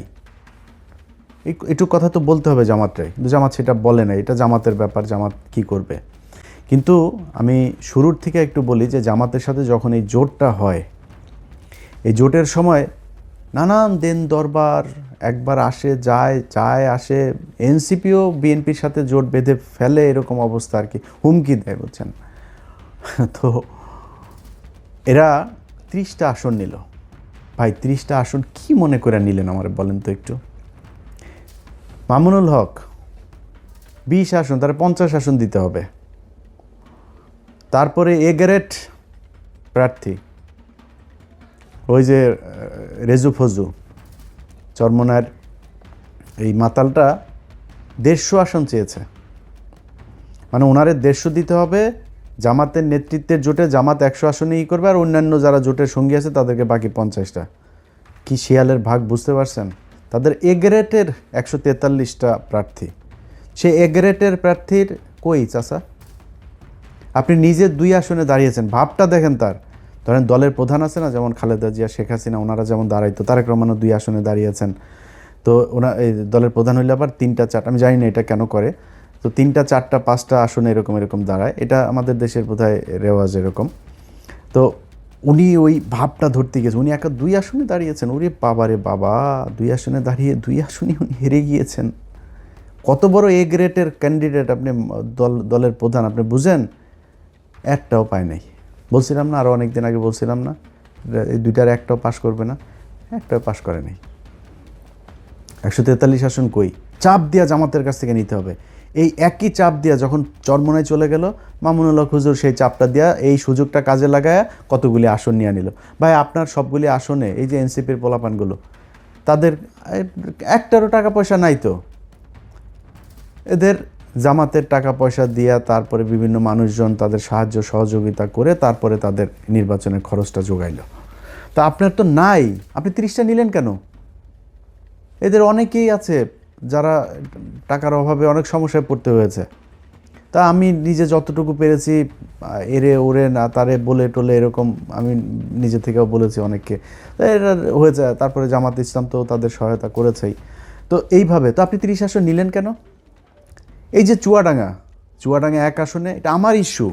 একটু কথা তো বলতে হবে জামাতরে। কিন্তু জামাত সেটা বলে না, এটা জামাতের ব্যাপার, জামাত কি করবে। কিন্তু আমি শুরুর থেকে একটু বলি যে জামাতের সাথে যখন এই জোটটা হয়, এই জোটের সময় নানান দেন দরবার একবার আসে যায় আসে, এনসিপিও বিএনপির সাথে জোট বেঁধে ফেলে, এরকম অবস্থা আর কি, হুমকি দেয়, বুঝছেন। তো এরা 30টা আসন নিল। ভাই 30টা আসন কি মনে করে নিলেন আমার বলেন তো একটু? মামুনুল হক 20 আসন, তার 50 আসন দিতে হবে। তারপরে গ্রেড প্রার্থী ওই যে রেজু ফজু চরমনার এই মাতালটা 150 আসন চেয়েছে, মানে ওনারে 150 দিতে হবে। জামাতের নেতৃত্বের জোটে জামাত 100 আসনে করবে, আর অন্যান্য যারা জোটের সঙ্গী আছে তাদেরকে বাকি 50টা। কি শিয়ালের ভাগ বুঝতে পারছেন? তাদের গ্রেডের 143টা প্রার্থী, সে গ্রেডের প্রার্থীর কই চাচা? আপনি নিজে 2 আসনে দাঁড়িয়েছেন, ভাবটা দেখেন তার। ধরেন দলের প্রধান আছে না, যেমন খালেদা জিয়া, শেখ হাসিনা, ওনারা যেমন দাঁড়াইতো, তারেক রহমানও 2 আসনে দাঁড়িয়েছেন। তো এই দলের প্রধান হইলে আবার 3টা 4টা, আমি জানি না এটা কেন করে, তো 3টা 4টা 5টা আসনে এরকম দাঁড়ায়, এটা আমাদের দেশের বোধহয় রেওয়াজ এরকম। তো উনি ওই ভাবটা ধরতে গেছে, উনি একা 2 আসনে দাঁড়িয়েছেন। ওরে বাবারে বাবা, 2 আসনে দাঁড়িয়ে 2 আসনে উনি হেরে গিয়েছেন। কত বড় গ্রেডের ক্যান্ডিডেট আপনি, দলের প্রধান, আপনি বুঝেন? একটাও পায় নাই। বলছিলাম না আরও অনেক দিন আগে, বলছিলাম না এই 2টার একটাও পাশ করবে না, একটাও পাশ করে নাই। 143 আসন কই? চাপ দিয়া জামাতের কাছ থেকে নিতে হবে। এই একই চাপ দিয়া যখন চরমনায় চলে গেল, মামুনুল হক হুজুর সেই চাপটা দিয়া এই সুযোগটা কাজে লাগায় কতগুলি আসন নিয়ে নিল। ভাই আপনার সবগুলি আসনে এই যে এনসিপির পোলাপানগুলো, তাদের একটারও টাকা পয়সা নাই, তো এদের জামাতের টাকা পয়সা দিয়া তারপরে বিভিন্ন মানুষজন তাদের সাহায্য সহযোগিতা করে তারপরে তাদের নির্বাচনের খরচটা জোগাইল। তা আপনার তো নাই, আপনি 30টা নিলেন কেন? এদের অনেকেই আছে যারা টাকার অভাবে অনেক সমস্যায় পড়তে হয়েছে। তা আমি নিজে যতটুকু পেরেছি এরে ওরে না তারে বলে টলে এরকম আমি নিজে থেকেও বলেছি অনেককে, তা এটা হয়েছে। তারপরে জামাত ইসলাম তো তাদের সহায়তা করেছেই। তো এইভাবে তো আপনি 30 আসন নিলেন কেন? এই যে চুয়াডাঙ্গা 1 আসনে, এটা আমার ইস্যু।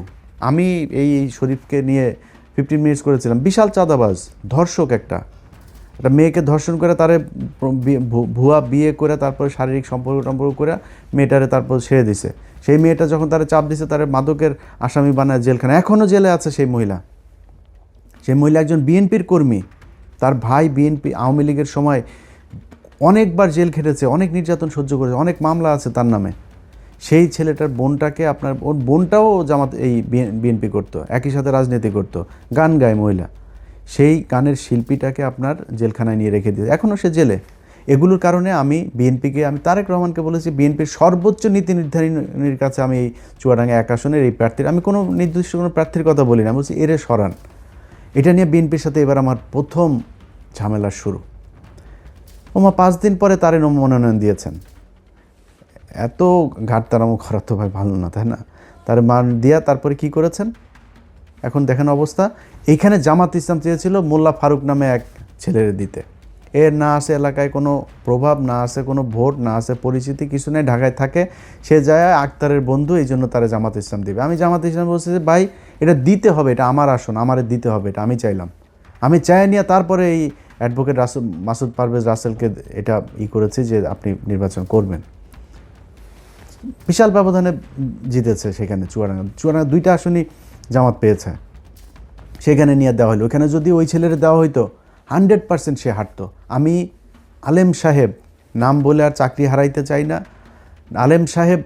আমি এই শরীফকে নিয়ে 15 মিনিটস করেছিলাম। বিশাল চাঁদাবাজ, ধর্ষক একটা মেয়েকে ধর্ষণ করে তারে ভুয়া বিয়ে করে তারপরে শারীরিক সম্পর্ক করে মেয়েটারে তারপর ছেড়ে দিছে। সেই মেয়েটা যখন তারা চাপ দিছে তারে মাদকের আসামি বানায় জেলখানা, এখনও জেলে আছে সেই মহিলা। সেই মহিলা একজন বিএনপির কর্মী, তার ভাই বিএনপি আওয়ামী লীগের সময় অনেকবার জেল খেটেছে, অনেক নির্যাতন সহ্য করেছে, অনেক মামলা আছে তার নামে। সেই ছেলেটার বোনটাকে ওর বোনটাও জামাত এই বিএনপি করতো, একই সাথে রাজনীতি করতো, গান গায় মহিলা। সেই গানের শিল্পীটাকে আপনার জেলখানায় নিয়ে রেখে দিয়েছে, এখনও সে জেলে। এগুলোর কারণে আমি তারেক রহমানকে বলেছি, বিএনপির সর্বোচ্চ নীতি নির্ধারণীর কাছে আমি এই চুয়াডাঙ্গা 1 আসনের এই প্রার্থীর, আমি কোনো নির্দিষ্ট কোনো প্রার্থীর কথা বলি না, বলছি এরে সরান। এটা নিয়ে বিএনপির সাথে এবার আমার প্রথম ঝামেলার শুরু। 5 দিন পরে তারে মনোনয়ন দিয়েছেন। এত ঘাটতারামো করা তো ভাই ভালো না, তাই না? তার মান দিয়া তারপরে কি করেছেন এখন দেখেন অবস্থা। এইখানে জামাত ইসলাম চেয়েছিল মোল্লা ফারুক নামে এক ছেলের দিতে। এর না আছে এলাকায় কোনো প্রভাব, না আছে কোনো ভোট, না আছে পরিচিতি, কিছু নেই, ঢাকায় থাকে। সে যায় আক্তারের বন্ধু, এই জন্য তারা জামাত ইসলাম দিবে। আমি জামাত ইসলাম বলছি যে ভাই এটা দিতে হবে, এটা আমার আসন, আমারে দিতে হবে, এটা আমি চাইলাম। আমি চাই নিয়ে তারপরে এই অ্যাডভোকেট মাসুদ পারভেজ রাসেলকে এটা করেছি যে আপনি নির্বাচন করবেন। বিশাল ব্যবধানে জিতেছে সেখানে চুয়াডাঙ্গা 2টা আসনই জামাত পেয়েছে, সেখানে নিয়ে দেওয়া হলো। ওখানে যদি ওই ছেলের দেওয়া হইতো 100% সে হারতো। আমি আলেম সাহেব নাম বলে আর চাকরি হারাইতে চাই না। আলেম সাহেব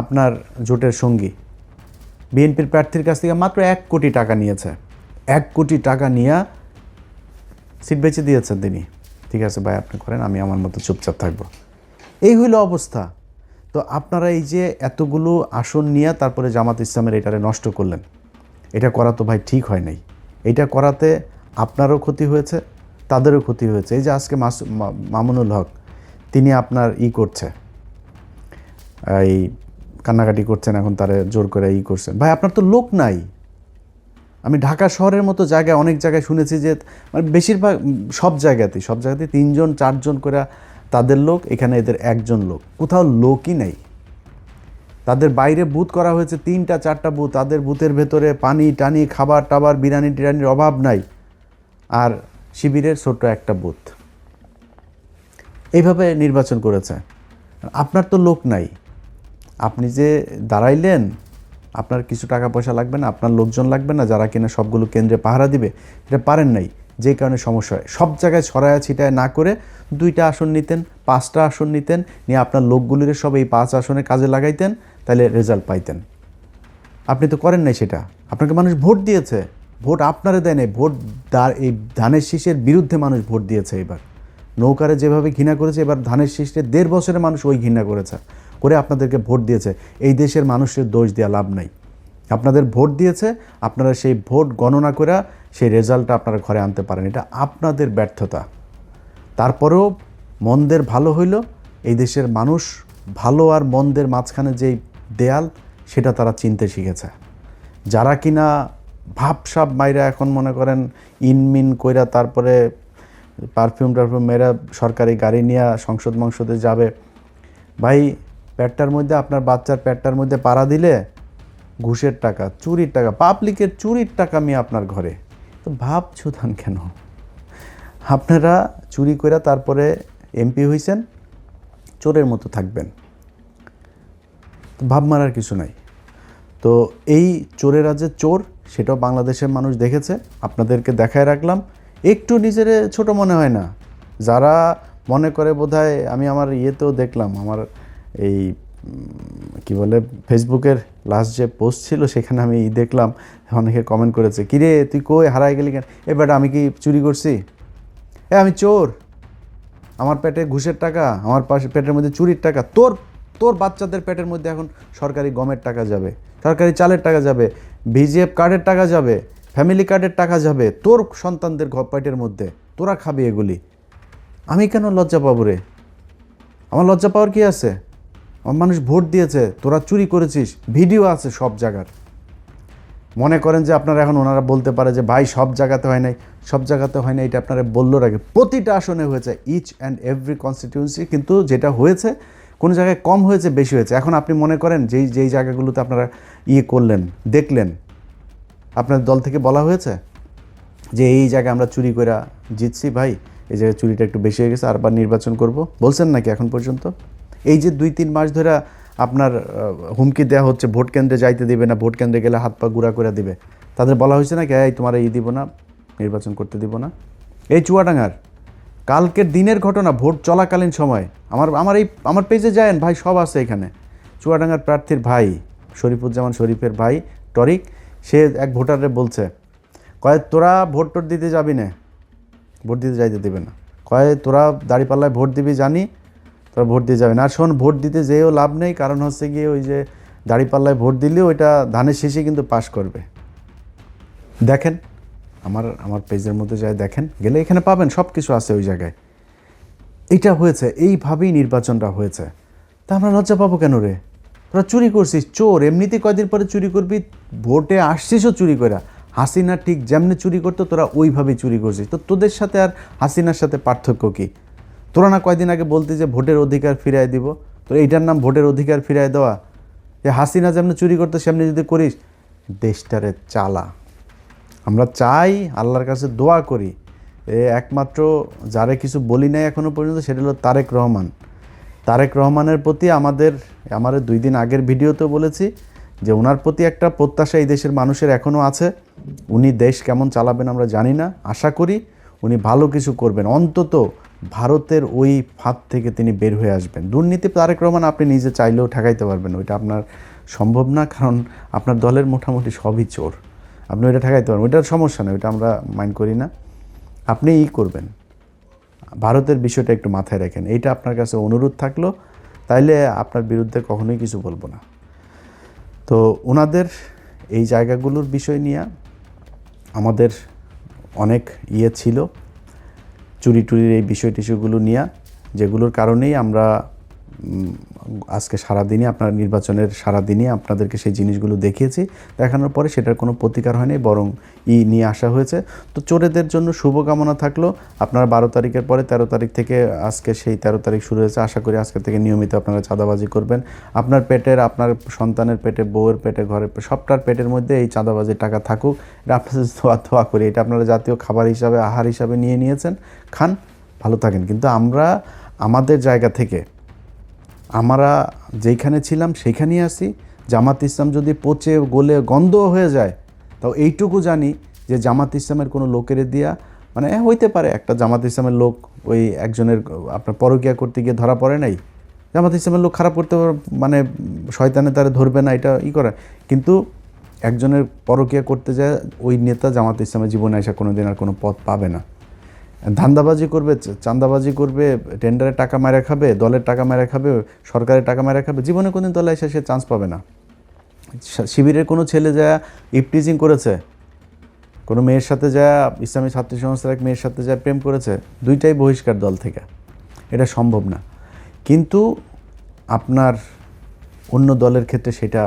আপনার জোটের সঙ্গী বিএনপির প্রার্থীর কাছ থেকে মাত্র 1 কোটি টাকা নিয়েছে। 1 কোটি টাকা নিয়ে সিট বেঁচে দিয়েছেন তিনি। ঠিক আছে ভাই, আপনি করেন, আমি আমার মতো চুপচাপ থাকবো। এই হইল অবস্থা। তো আপনারা এই যে এতগুলো আসন নিয়ে তারপরে জামাত ইসলামের এটারে নষ্ট করলেন, এটা করা তো ভাই ঠিক হয় নাই। এটা করাতে আপনারও ক্ষতি হয়েছে, তাদেরও ক্ষতি হয়েছে। এই যে আজকে মামুনুল হক তিনি আপনার করছে, এই কান্নাকাটি করছেন, এখন তারা জোর করে করছেন। ভাই আপনার তো লোক নাই। আমি ঢাকা শহরের মতো জায়গায় অনেক জায়গায় শুনেছি যে মানে বেশিরভাগ সব জায়গাতেই 3জন 4জন করে তাদের লোক, এখানে এদের 1জন লোক, কোথাও লোকই নাই। তাদের বাইরে বুথ করা হয়েছে 3টা 4টা বুথ, তাদের বুথের ভেতরে পানি টানি খাবার টাবার বিরিয়ানি টিরানির অভাব নাই, আর শিবিরের ছোট্ট একটা বুথ। এইভাবে নির্বাচন করেছে। আপনার তো লোক নাই, আপনি যে দাঁড়াইলেন, আপনার কিছু টাকা পয়সা লাগবে না, আপনার লোকজন লাগবে না যারা কিনা সবগুলো কেন্দ্রে পাহারা দিবে, এটা পারেন নাই, যে কারণে সমস্যা হয়। সব জায়গায় ছড়ায়া ছিটায় না করে 2টা আসন নিতেন, 5টা আসন নিতেন, নিয়ে আপনার লোকগুলির সব এই 5 আসনে কাজে লাগাইতেন, তাহলে রেজাল্ট পাইতেন। আপনি তো করেন নাই সেটা। আপনাকে মানুষ ভোট দিয়েছে, ভোট আপনারে দেয় নাই, ভোট এই ধানের শীষের বিরুদ্ধে মানুষ ভোট দিয়েছে। এবার নৌকারে যেভাবে ঘৃণা করেছে, এবার ধানের শীষে 1.5 বছরে মানুষ ওই ঘৃণা করেছে, করে আপনাদেরকে ভোট দিয়েছে। এই দেশের মানুষের দোষ দেওয়া লাভ নাই। আপনাদের ভোট দিয়েছে, আপনারা সেই ভোট গণনা করে সেই রেজাল্টটা আপনারা ঘরে আনতে পারেন, এটা আপনাদের ব্যর্থতা। তারপরেও মন্দের ভালো হইল, এই দেশের মানুষ ভালো আর মন্দের মাঝখানে যেই দেয়াল, সেটা তারা চিনতে শিখেছে। যারা কিনা ভাবসাব মাইরা এখন মনে করেন ইনমিন কইরা তারপরে পারফিউম মেয়েরা সরকারি গাড়ি নিয়ে সংসদে যাবে, ভাই পেটটার মধ্যে আপনার বাচ্চার পেটটার মধ্যে পাড়া দিলে ঘুষের টাকা, চুরির টাকা, পাবলিকের চুরির টাকা নিয়ে আপনার ঘরে, তো ভাব ছুধান কেন? আপনারা চুরি করে তারপরে এমপি হইছেন, চোরের মতো থাকবেন, তো ভাব মারার কিছু নাই। তো এই চোরেরা যে চোর, সেটাও বাংলাদেশের মানুষ দেখেছে, আপনাদেরকে দেখায় রাখলাম। একটু নিজের ছোট মনে হয় না। যারা মনে করে বোধহয়, আমি আমার ইয়েতেও দেখলাম, আমার এই কি বলে ফেসবুকের লাস্ট যে পোস্ট ছিল সেখানে আমি দেখলাম অনেকে কমেন্ট করেছে, কিরে তুই কই হারাই গেলি কেন? এবারে আমি কি চুরি করছি? আমি চোর, আমার পেটে ঘুষের টাকা, আমার পাশে পেটের মধ্যে চুরির টাকা। তোর বাচ্চাদের পেটের মধ্যে এখন সরকারি গমের টাকা যাবে, সরকারি চালের টাকা যাবে, ভিজিএফ কার্ডের টাকা যাবে, ফ্যামিলি কার্ডের টাকা যাবে তোর সন্তানদের পেটের মধ্যে, তোরা খাবি এগুলি। আমি কেন লজ্জা পাবো রে? আমার লজ্জা পাওয়ার কি আছে? আমার মানুষ ভোট দিয়েছে, তোরা চুরি করেছিস, ভিডিও আছে সব জায়গার। মনে করেন যে আপনারা এখন ওনারা বলতে পারে যে ভাই সব জায়গাতে হয় নাই, সব জায়গাতে হয় না, এটা আপনারা বললো আগে। প্রতিটা আসনে হয়েছে, ইচ অ্যান্ড এভরি কনস্টিটিউয়েন্সি, কিন্তু যেটা হয়েছে কোনো জায়গায় কম হয়েছে, বেশি হয়েছে। এখন আপনি মনে করেন যেই জায়গাগুলোতে আপনারা করলেন, দেখলেন, আপনার দল থেকে বলা হয়েছে যে এই জায়গায় আমরা চুরি করে জিতছি, ভাই এই জায়গায় চুরিটা একটু বেশি হয়ে গেছে, আরবার নির্বাচন করব, বলছেন নাকি এখন পর্যন্ত? এই যে 2-3 মাস ধরে আপনার হুমকি দেওয়া হচ্ছে, ভোট কেন্দ্রে যাইতে দিবে না, ভোট কেন্দ্রে গেলে হাত পা গুঁড়া করে দিবে, তাদের বলা হয়েছে নাকি এই তোমার দিব না, নির্বাচন করতে দিব না? এই চুয়াডাঙ্গার কালকের দিনের ঘটনা, ভোট চলাকালীন সময়, আমার পেজে যায়েন ভাই, সব আছে এখানে। চুয়াডাঙ্গার প্রার্থীর ভাই শরীফুজ্জামান শরীফের ভাই টরিক, সে এক ভোটারে বলছে, কয় তোরা ভোট টোট দিতে যাবি না, ভোট দিতে যাইতে দেবে না, কয় তোরা দাঁড়িপাল্লায় ভোট দিবি জানি, তোরা ভোট দিয়ে যাবে না। আর শোন, ভোট দিতে যেও লাভ নেই, কারণ হচ্ছে গিয়ে ওই যে দাঁড়িপাল্লায় ভোট দিলেও ওইটা ধানের শেষে কিন্তু পাস করবে। দেখেন আমার পেজের মধ্যে যায় দেখেন, গেলে এখানে পাবেন, সব কিছু আছে ওই জায়গায়। এইটা হয়েছে, এইভাবেই নির্বাচনটা হয়েছে। তা আমরা লজ্জা পাবো কেন রে? তোরা চুরি করছিস, চোর, এমনিতেই কয়দিন পরে চুরি করবি, ভোটে আসছিসও চুরি করে। হাসিনা ঠিক যেমনি চুরি করতো তোরা ওইভাবেই চুরি করছিস। তো তোদের সাথে আর হাসিনার সাথে পার্থক্য কী? তোরা না কয়দিন আগে বলতি যে ভোটের অধিকার ফিরাই দিব, তোর এইটার নাম ভোটের অধিকার ফিরাই দেওয়া? যে হাসিনা যেমনি চুরি করতো সেমনি যদি করিস, দেশটারে চালা। আমরা চাই, আল্লাহর কাছে দোয়া করি, একমাত্র যারে কিছু বলি নাই এখনও পর্যন্ত, সেটা হলো তারেক রহমান। তারেক রহমানের প্রতি আমাদের 2 দিন আগের ভিডিওতেও বলেছি যে ওনার প্রতি একটা প্রত্যাশা এই দেশের মানুষের এখনও আছে। উনি দেশ কেমন চালাবেন আমরা জানি না, আশা করি উনি ভালো কিছু করবেন, অন্তত ভারতের ওই ফাঁদ থেকে তিনি বের হয়ে আসবেন। দুর্নীতি তারেক রহমান আপনি নিজে চাইলেও ঠেকাইতে পারবেন, ওইটা আপনার সম্ভব না, কারণ আপনার দলের মোটামুটি সবই চোর, আপনি ওইটা ঠেকাইতে পারবেন, ওইটার সমস্যা নেই, ওইটা আমরা মাইন্ড করি না। আপনি করবেন, ভারতের বিষয়টা একটু মাথায় রাখেন, এইটা আপনার কাছে অনুরোধ থাকলো, তাইলে আপনার বিরুদ্ধে কখনোই কিছু বলবো না। তো ওনাদের এই জায়গাগুলোর বিষয় নিয়ে আমাদের অনেক ছিল, চুরি টুরির এই বিষয় টিস্যুগুলো নিয়ে, যেগুলোর কারণেই আমরা আজকে সারাদিনই আপনার নির্বাচনের সারাদিনই আপনাদেরকে সেই জিনিসগুলো দেখিয়েছি। দেখানোর পরে সেটার কোনো প্রতিকার হয়নি, বরং নিয়ে আসা হয়েছে। তো চোরেদের জন্য শুভকামনা থাকলো। আপনারা 12 তারিখের পরে 13 তারিখ থেকে, আজকে সেই 13 তারিখ শুরু হয়েছে, আশা করি আজকে থেকে নিয়মিত আপনারা চাঁদাবাজি করবেন। আপনার পেটের, আপনার সন্তানের পেটে, বউয়ের পেটে, ঘরের সবটার পেটের মধ্যে এই চাঁদাবাজির টাকা থাকুক, এটা আপনাদের দোয়া করি। এটা আপনারা জাতীয় খাবার হিসাবে, আহার হিসাবে নিয়ে নিয়েছেন, খান, ভালো থাকেন। কিন্তু আমরা আমাদের জায়গা থেকে, আমরা যেইখানে ছিলাম সেইখানেই আসি। জামাত ইসলাম যদি পচে গলে গন্ধ হয়ে যায়, তাও এইটুকু জানি যে জামাত ইসলামের কোনো লোকের দিয়া, মানে হইতে পারে একটা জামাত ইসলামের লোক ওই একজনের আপনার পরকীয়া করতে গিয়ে ধরা পড়ে নাই, জামাত ইসলামের লোক খারাপ করতে মানে শয়তানে তারা ধরবে না, এটা করে। কিন্তু একজনের পরকীয়া করতে যায় ওই নেতা জামাত ইসলামের জীবনে আসা কোনো দিন আর কোনো পথ পাবে না। ধান্দাবাজি করবে, চাঁদাবাজি করবে, টেন্ডারের টাকা মেরে খাবে, দলের টাকা মেরে খাবে, সরকারের টাকা মেরে খাবে, জীবনে কোনোদিন দলে এসে সে চান্স পাবে না। শিবিরের কোনো ছেলে যা ইপটিজিং করেছে, কোনো মেয়ের সাথে যা, ইসলামী ছাত্রী সংস্থার এক মেয়ের সাথে যা প্রেম করেছে, দুইটাই বহিষ্কার দল থেকে, এটা সম্ভব না। কিন্তু আপনার অন্য দলের ক্ষেত্রে সেটা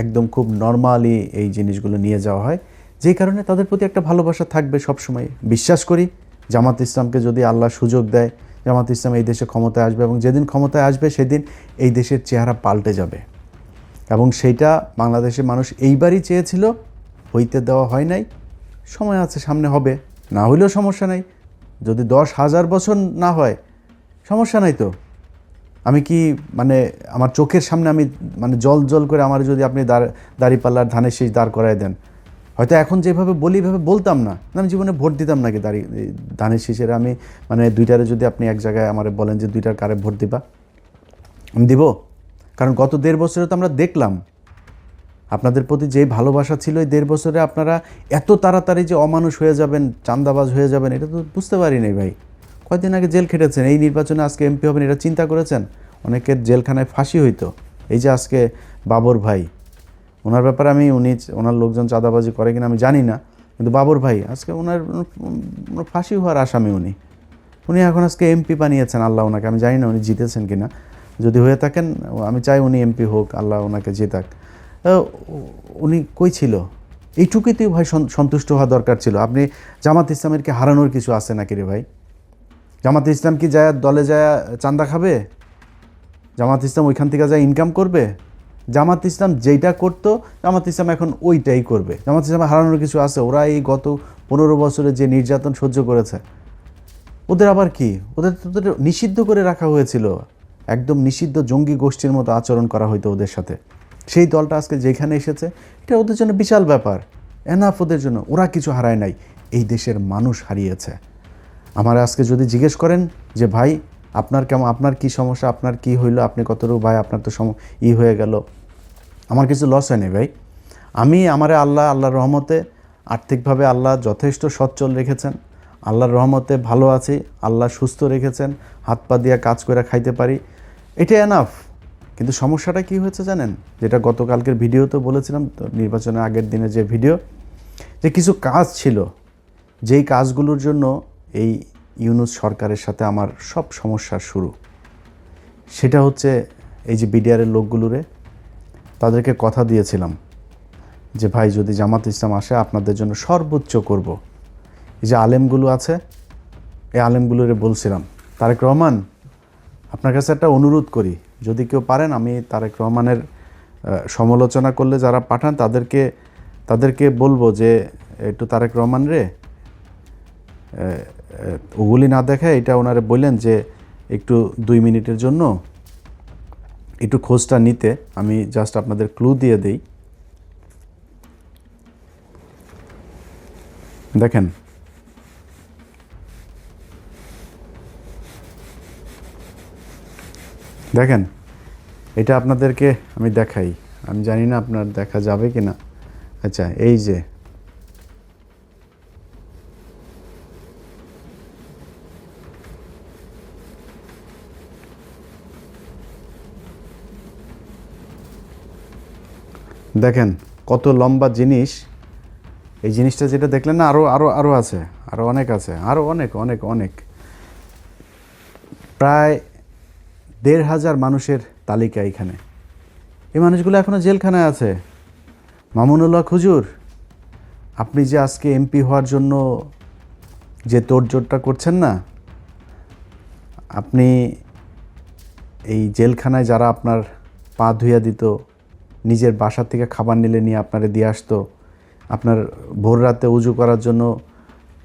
একদম খুব নর্মালি এই জিনিসগুলো নিয়ে যাওয়া হয়, যেই কারণে তাদের প্রতি একটা ভালোবাসা থাকবে সবসময়। বিশ্বাস করি জামাত ইসলামকে যদি আল্লাহ সুযোগ দেয়, জামাত ইসলাম এই দেশে ক্ষমতায় আসবে, এবং যেদিন ক্ষমতায় আসবে সেদিন এই দেশের চেহারা পাল্টে যাবে। এবং সেইটা বাংলাদেশের মানুষ এইবারই চেয়েছিল, হইতে দেওয়া হয় নাই। সময় আছে, সামনে হবে, না হইলেও সমস্যা নাই। যদি 10,000 বছর না হয় সমস্যা নাই তো। আমি কি মানে আমার চোখের সামনে আমি মানে জল করে আমার যদি আপনি দাঁড়িপাল্লার ধানের শীষ দাঁড় করায় দেন, হয়তো এখন যেভাবে বলি এভাবে বলতাম না, আমি জীবনে ভোট দিতাম নাকি ধানের শীষের। আমি মানে দুইটারে যদি আপনি এক জায়গায় আমার বলেন যে দুইটার কারে ভোট দিবা, আমি দিব। কারণ গত 1.5 বছরে তো আমরা দেখলাম আপনাদের প্রতি যে ভালোবাসা ছিল, এই 1.5 বছরে আপনারা এত তাড়াতাড়ি যে অমানুষ হয়ে যাবেন, চাঁদাবাজ হয়ে যাবেন, এটা তো বুঝতে পারিনি ভাই। কয়েকদিন আগে জেল খেটেছেন, এই নির্বাচনে আজকে এমপি হবেন, এটা চিন্তা করেছেন? অনেকের জেলখানায় ফাঁসি হইতো। এই যে আজকে বাবর ভাই, ওনার ব্যাপারে ওনার লোকজন চাঁদাবাজি করে কিনা আমি জানি না, কিন্তু বাবর ভাই আজকে ওনার ফাঁসি হওয়ার আসামি, উনি এখন আজকে এমপি বানিয়েছেন, আল্লাহ ওনাকে, আমি জানি না উনি জিতেছেন কিনা, যদি হয়ে থাকেন আমি চাই উনি এমপি হোক, আল্লাহ ওনাকে জেতাক। উনি কই ছিল? এইটুকুতেই ভাই সন্তুষ্ট হওয়া দরকার ছিল। আপনি জামাত ইসলামেরকে হারানোর কিছু আছে নাকি রে ভাই? জামাত ইসলাম কি যায় দলে যায় চাঁদা খাবে? জামাত ইসলাম ওইখান থেকে যায় ইনকাম করবে? জামাত ইসলাম যেইটা করতো জামাত ইসলাম এখন ওইটাই করবে। জামাত ইসলাম হারানোর কিছু আছে? ওরা এই গত 15 বছরে যে নির্যাতন সহ্য করেছে, ওদের আবার কি? ওদের তো নিষিদ্ধ করে রাখা হয়েছিল, একদম নিষিদ্ধ জঙ্গি গোষ্ঠীর মতো আচরণ করা হইতো ওদের সাথে। সেই দলটা আজকে যেখানে এসেছে, এটা ওদের জন্য বিশাল ব্যাপার, এনাফ ওদের জন্য। ওরা কিছু হারায় নাই, এই দেশের মানুষ হারিয়েছে। আমার আজকে যদি জিজ্ঞেস করেন যে ভাই আপনার কেমন, আপনার কি সমস্যা, আপনার কি হইলো, আপনি কতটুকু, ভাই আপনার তো হয়ে গেল, আমার কিছু লস হয়নি ভাই। আমারে আল্লাহর রহমতে আর্থিকভাবে আল্লাহ যথেষ্ট সচ্ছল রেখেছেন, আল্লাহর রহমতে ভালো আছি, আল্লাহ সুস্থ রেখেছেন, হাত পা দিয়ে কাজ করে খাইতে পারি, এটা এনাফ। কিন্তু সমস্যাটা কি হয়েছে জানেন? যেটা গতকালকের ভিডিওতে বলেছিলাম, নির্বাচনের আগের দিনে যে ভিডিও, যে কিছু কাজ ছিল, যেই কাজগুলোর জন্য এই ইউনূস সরকারের সাথে আমার সব সমস্যার শুরু। সেটা হচ্ছে এই যে বিডিআরের লোকগুলোরে, তাদেরকে কথা দিয়েছিলাম যে ভাই যদি জামাত ইসলাম আসে আপনাদের জন্য সর্বোচ্চ করব। এই যে আলেমগুলো আছে, এই আলেমগুলোরে বলছিলাম, তারেক রহমান আপনার কাছে একটা অনুরোধ করি, যদি কেউ পারেন, আমি তারেক রহমানের সমালোচনা করলে যারা পাঠান তাদেরকে বলবো যে একটু তারেক রহমান রে ওগুলি না দেখায় এটা ওনারে বললেন যে একটু 2 মিনিটের জন্য একটু খোঁজটা নিতে। আমি জাস্ট আপনাদের ক্লু দিয়ে দেই, দেখেন দেখেন এটা আপনাদেরকে আমি দেখাই, আমি জানি না আপনার দেখা যাবে কি না। আচ্ছা, এই যে দেখেন কত লম্বা জিনিস। এই জিনিসটা যেটা দেখলেন না, আরও আরও আরও আছে, আরও অনেক আছে, আরও অনেক অনেক অনেক, প্রায় 1,500 মানুষের তালিকা এখানে। এই মানুষগুলো এখনও জেলখানায় আছে। মামুনুল হক হুজুর, আপনি যে আজকে এমপি হওয়ার জন্য যে তোড়জোড়টা করছেন না, আপনি এই জেলখানায় যারা আপনার পা ধুইয়া দিত, নিজের বাসা থেকে খাবার নিলে নিয়ে আপনারে দিয়ে আসতো, আপনার ভোর রাতে উজু করার জন্য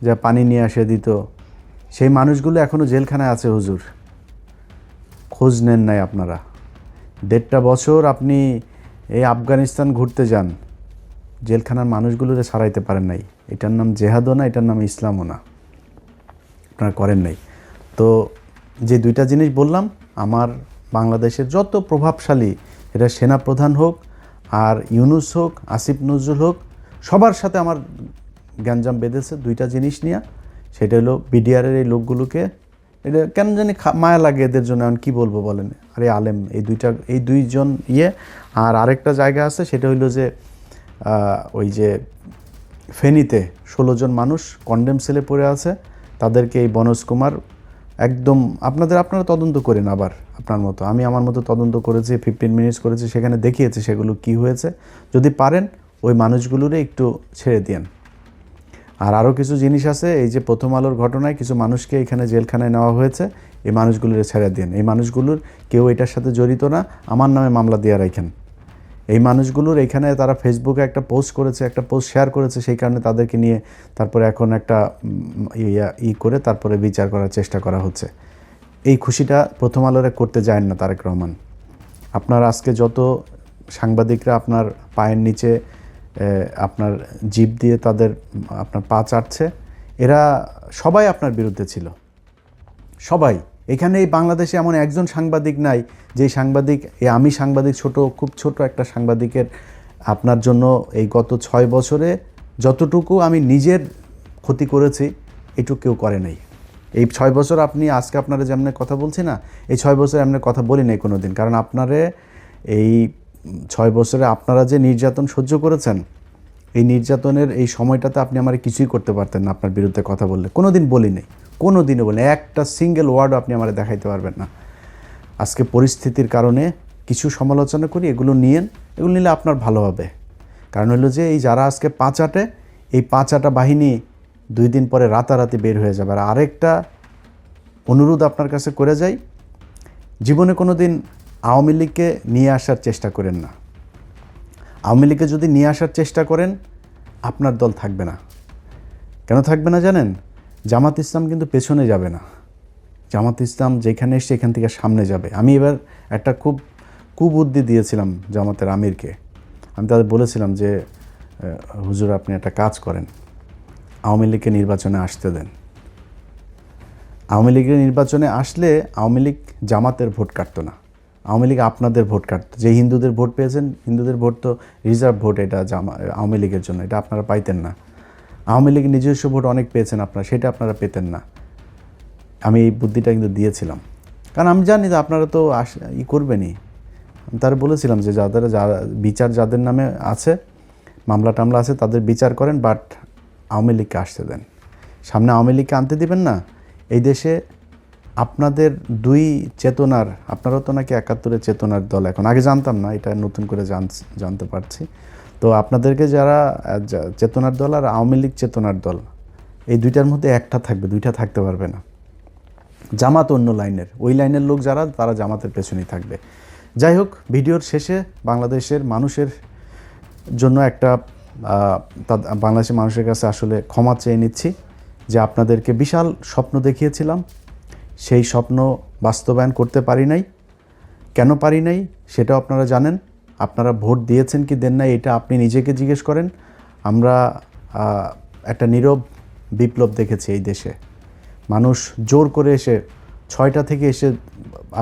যা পানি নিয়ে আসে দিত, সেই মানুষগুলো এখনও জেলখানায় আছে হুজুর। খোঁজ নেন নাই আপনারা। 1.5 বছর আপনি এই আফগানিস্তান ঘুরতে যান, জেলখানার মানুষগুলোরে ছাড়াইতে পারেন নাই। এটার নাম জেহাদও না, এটার নাম ইসলামও না, আপনারা করেন নাই। তো যে 2টা জিনিস বললাম, আমার বাংলাদেশের যত প্রভাবশালী, এটা সেনাপ্রধান হোক আর ইউনূস হোক, আসিফ নজরুল হোক, সবার সাথে আমার গ্যাঞ্জাম বেঁধেছে 2টা জিনিস নিয়ে। সেটা হলো বিডিআরের এই লোকগুলোকে, এটা কেন জানি মায়া লাগে এদের জন্য, এখন কী বলবো বলেন। আরে আলেম এই 2জন আর আরেকটা জায়গা আছে, সেটা হইলো যে ওই যে ফেনীতে 16 জন মানুষ কন্ডেম সেলে পড়ে আছে, তাদেরকে এই বনোজ কুমার একদম আপনারা তদন্ত করেন আবার আপনার মতো, আমি আমার মতো তদন্ত করেছি, 15 মিনিটস করেছি, সেখানে দেখিয়েছি সেগুলো কি হয়েছে। যদি পারেন ওই মানুষগুলোরে একটু ছেড়ে দিন। আর আরও কিছু জিনিস আছে, এই যে প্রথম আলোর ঘটনায় কিছু মানুষকে এখানে জেলখানায় নেওয়া হয়েছে, এই মানুষগুলোরে ছেড়ে দিন। এই মানুষগুলোর কেউ এটার সাথে জড়িত না, আমার নামে মামলা দিয়ে রাখেন। এই মানুষগুলোর এখানে তারা ফেসবুকে একটা পোস্ট করেছে, একটা পোস্ট শেয়ার করেছে, সেই কারণে তাদেরকে নিয়ে তারপরে এখন একটা করে তারপরে বিচার করার চেষ্টা করা হচ্ছে। এই খুশিটা প্রথম আলোরে করতে যায় না তারেক রহমান। আপনার আজকে যত সাংবাদিকরা আপনার পায়ের নিচে আপনার জিভ দিয়ে আপনার পা চাটছে, এরা সবাই আপনার বিরুদ্ধে ছিল, সবাই। এখানে এই বাংলাদেশে এমন একজন সাংবাদিক নাই যেই সাংবাদিক, আমি সাংবাদিক খুব ছোট একটা সাংবাদিকের আপনার জন্য এই গত 6 বছরে যতটুকু আমি নিজের ক্ষতি করেছি এটুকু কেউ করে নাই। এই 6 বছর আজকে আপনারা যেমন কথা বলছি না, এই 6 বছর এমনি কথা বলি নাই কোনো দিন। কারণ আপনারে এই 6 বছরে আপনারা যে নির্যাতন সহ্য করেছেন, এই নির্যাতনের এই সময়টাতে আপনি আমার কিছুই করতে পারতেন না, আপনার বিরুদ্ধে কথা বললে কোনো দিন বলি নাই। কোনো দিনও বলি একটা সিঙ্গেল ওয়ার্ডও আপনি আমার দেখাইতে পারবেন না। আজকে পরিস্থিতির কারণে কিছু সমালোচনা করি, এগুলো নিয়েন, এগুলো নিলে আপনার ভালো হবে। কারণ হলো যে এই যারা আজকে পাঁচাটে, এই পাঁচাটা বাহিনী 2 দিন পরে রাতারাতি বের হয়ে যাবে। আর আরেকটা অনুরোধ আপনার কাছে করে যাই, জীবনে কোনো দিন আওয়ামী লীগকে নিয়ে আসার চেষ্টা করেন না। আওয়ামী লীগকে যদি নিয়ে আসার চেষ্টা করেন আপনার দল থাকবে না। কেন থাকবে না জানেন? জামাত ইসলাম কিন্তু পেছনে যাবে না। জামাত ইসলাম যেখানে এসছে এখান থেকে সামনে যাবে। আমি এবার একটা খুব কুবুদ্ধি দিয়েছিলাম জামাতের আমিরকে। আমি তাদের বলেছিলাম যে হুজুর আপনি একটা কাজ করেন, আওয়ামী লীগকে নির্বাচনে আসতে দেন। আওয়ামী লীগের নির্বাচনে আসলে আওয়ামী লীগ জামাতের ভোট কাটতো না, আওয়ামী লীগ আপনাদের ভোট কাটতো। যে হিন্দুদের ভোট পেয়েছেন, হিন্দুদের ভোট তো রিজার্ভ ভোট, এটা আওয়ামী লীগের জন্য, এটা আপনারা পাইতেন না। আওয়ামী লীগের নিজস্ব ভোট অনেক পেয়েছেন আপনারা, সেটা আপনারা পেতেন না। আমি এই বুদ্ধিটা কিন্তু দিয়েছিলাম, কারণ আমি জানি যে আপনারা তো করবেনই। তারা বলেছিলাম যে যারা বিচার যাদের নামে আছে, মামলা টামলা আছে, তাদের বিচার করেন, বাট আওয়ামী লীগকে আসতে দেন। সামনে আওয়ামী লীগকে আনতে দিবেন না। এই দেশে আপনাদের 2 চেতনার, আপনারাও তো নাকি 71-এর চেতনার দল, এখন আগে জানতাম না, এটা নতুন করে জানতে পারছি। তো আপনাদেরকে যারা চেতনার দল আর আওয়ামী লীগ চেতনার দল, এই 2টার মধ্যে একটা থাকবে, 2টা থাকতে পারবে না। জামাত অন্য লাইনের, ওই লাইনের লোক যারা, তারা জামাতের পেছনেই থাকবে। যাই হোক, ভিডিওর শেষে বাংলাদেশের মানুষের জন্য একটা বাংলাদেশের মানুষের কাছে আসলে ক্ষমা চেয়ে নিচ্ছি যে আপনাদেরকে বিশাল স্বপ্ন দেখিয়েছিলাম, সেই স্বপ্ন বাস্তবায়ন করতে পারি নাই। কেন পারি নাই সেটাও আপনারা জানেন। আপনারা ভোট দিয়েছেন কি দেন নাই এটা আপনি নিজেকে জিজ্ঞেস করেন। আমরা একটা নীরব বিপ্লব দেখেছি এই দেশে। মানুষ জোর করে এসে 6টা থেকে এসে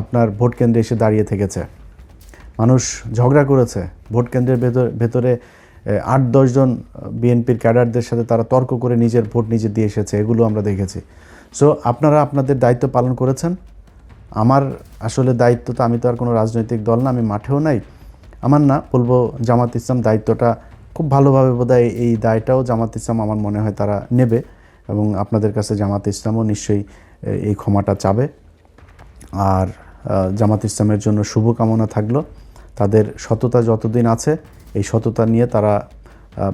আপনার ভোট কেন্দ্রে এসে দাঁড়িয়ে থেকেছে। মানুষ ঝগড়া করেছে ভোট কেন্দ্রের ভেতরে 8-10 জন বিএনপির ক্যাডারদের সাথে তারা তর্ক করে নিজের ভোট নিজে দিয়ে এসেছে, এগুলো আমরা দেখেছি। সো আপনারা আপনাদের দায়িত্ব পালন করেছেন। আমার আসলে দায়িত্ব তো, আমি তো আর কোনো রাজনৈতিক দল না, আমি মাঠেও নাই। আমার না, বলবো জামাত ইসলাম দায়িত্বটা খুব ভালোভাবে বোধহয়, এই দায়টাও জামাত ইসলাম আমার মনে হয় তারা নেবে, এবং আপনাদের কাছে জামাত ইসলামও নিশ্চয়ই এই ক্ষমাটা চাবে। আর জামাত ইসলামের জন্য শুভকামনা থাকলো। তাদের সততা যতদিন আছে, এই সততা নিয়ে তারা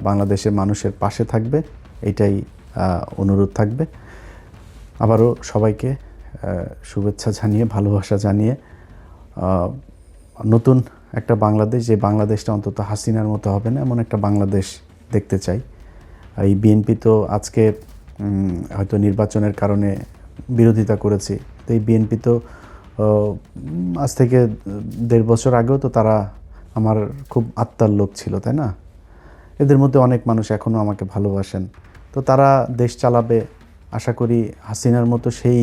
বাংলাদেশের মানুষের পাশে থাকবে, এটাই অনুরোধ থাকবে। আবারও সবাইকে শুভেচ্ছা জানিয়ে, ভালোবাসা জানিয়ে, নতুন একটা বাংলাদেশ, যে বাংলাদেশটা অন্তত হাসিনার মতো হবে না, এমন একটা বাংলাদেশ দেখতে চাই। এই বিএনপি তো আজকে হয়তো নির্বাচনের কারণে বিরোধিতা করেছি, তো এই বিএনপি তো আজ থেকে 1.5 বছর আগেও তো তারা আমার খুব আত্মার লোক ছিল, তাই না? এদের মধ্যে অনেক মানুষ এখনও আমাকে ভালোবাসেন। তো তারা দেশ চালাবে, আশা করি হাসিনার মতো সেই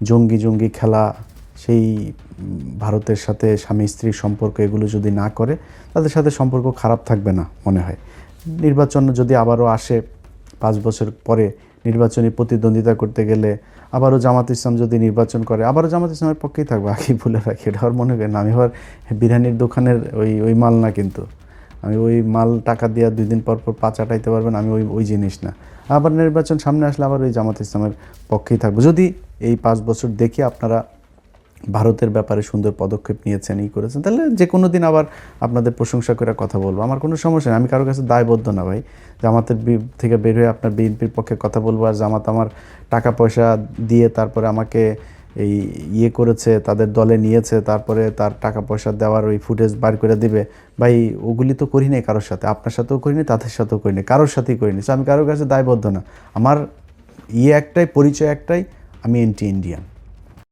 জঙ্গি খেলা, সেই ভারতের সাথে স্বামী স্ত্রীর সম্পর্ক, এগুলো যদি না করে, তাদের সাথে সম্পর্ক খারাপ থাকবে না মনে হয়। নির্বাচন যদি আবারও আসে 5 বছর পরে, নির্বাচনী প্রতিদ্বন্দ্বিতা করতে গেলে আবারও জামাত ইসলাম যদি নির্বাচন করে, আবারও জামাত ইসলামের পক্ষেই থাকবে। আগে বলে রাখি, এটা আর মনে করেন না, আমি আবার বিরিয়ানির দোকানের ওই মাল না, কিন্তু আমি ওই মাল টাকা দিয়ে 2 দিন পর পর পা চাটাইতে পারবেন, আমি ওই জিনিস না। আবার নির্বাচন সামনে আসলে আবার ওই জামাত ইসলামের পক্ষেই থাকবো। যদি এই 5 বছর দেখে আপনারা ভারতের ব্যাপারে সুন্দর পদক্ষেপ নিয়েছেন, করেছেন, তাহলে যে কোনো দিন আবার আপনাদের প্রশংসা করে কথা বলবো, আমার কোনো সমস্যা নেই। আমি কারোর কাছে দায়বদ্ধ না ভাই, জামাতের থেকে বের হয়ে আপনার বিএনপির পক্ষে কথা বলবো, আর জামাত আমার টাকা পয়সা দিয়ে তারপরে আমাকে এই করেছে, তাদের দলে নিয়েছে, তারপরে তার টাকা পয়সা দেওয়ার ওই ফুটেজ বার করে দিবে, ভাই ওগুলি তো করি নাই কারোর সাথে, আপনার সাথেও করিনি, তাদের সাথেও করিনি, কারোর সাথেই করিনি। সো আমি কারোর কাছে দায়বদ্ধ না। আমার একটাই পরিচয়, একটাই, আমি অ্যান্টি ইন্ডিয়ান।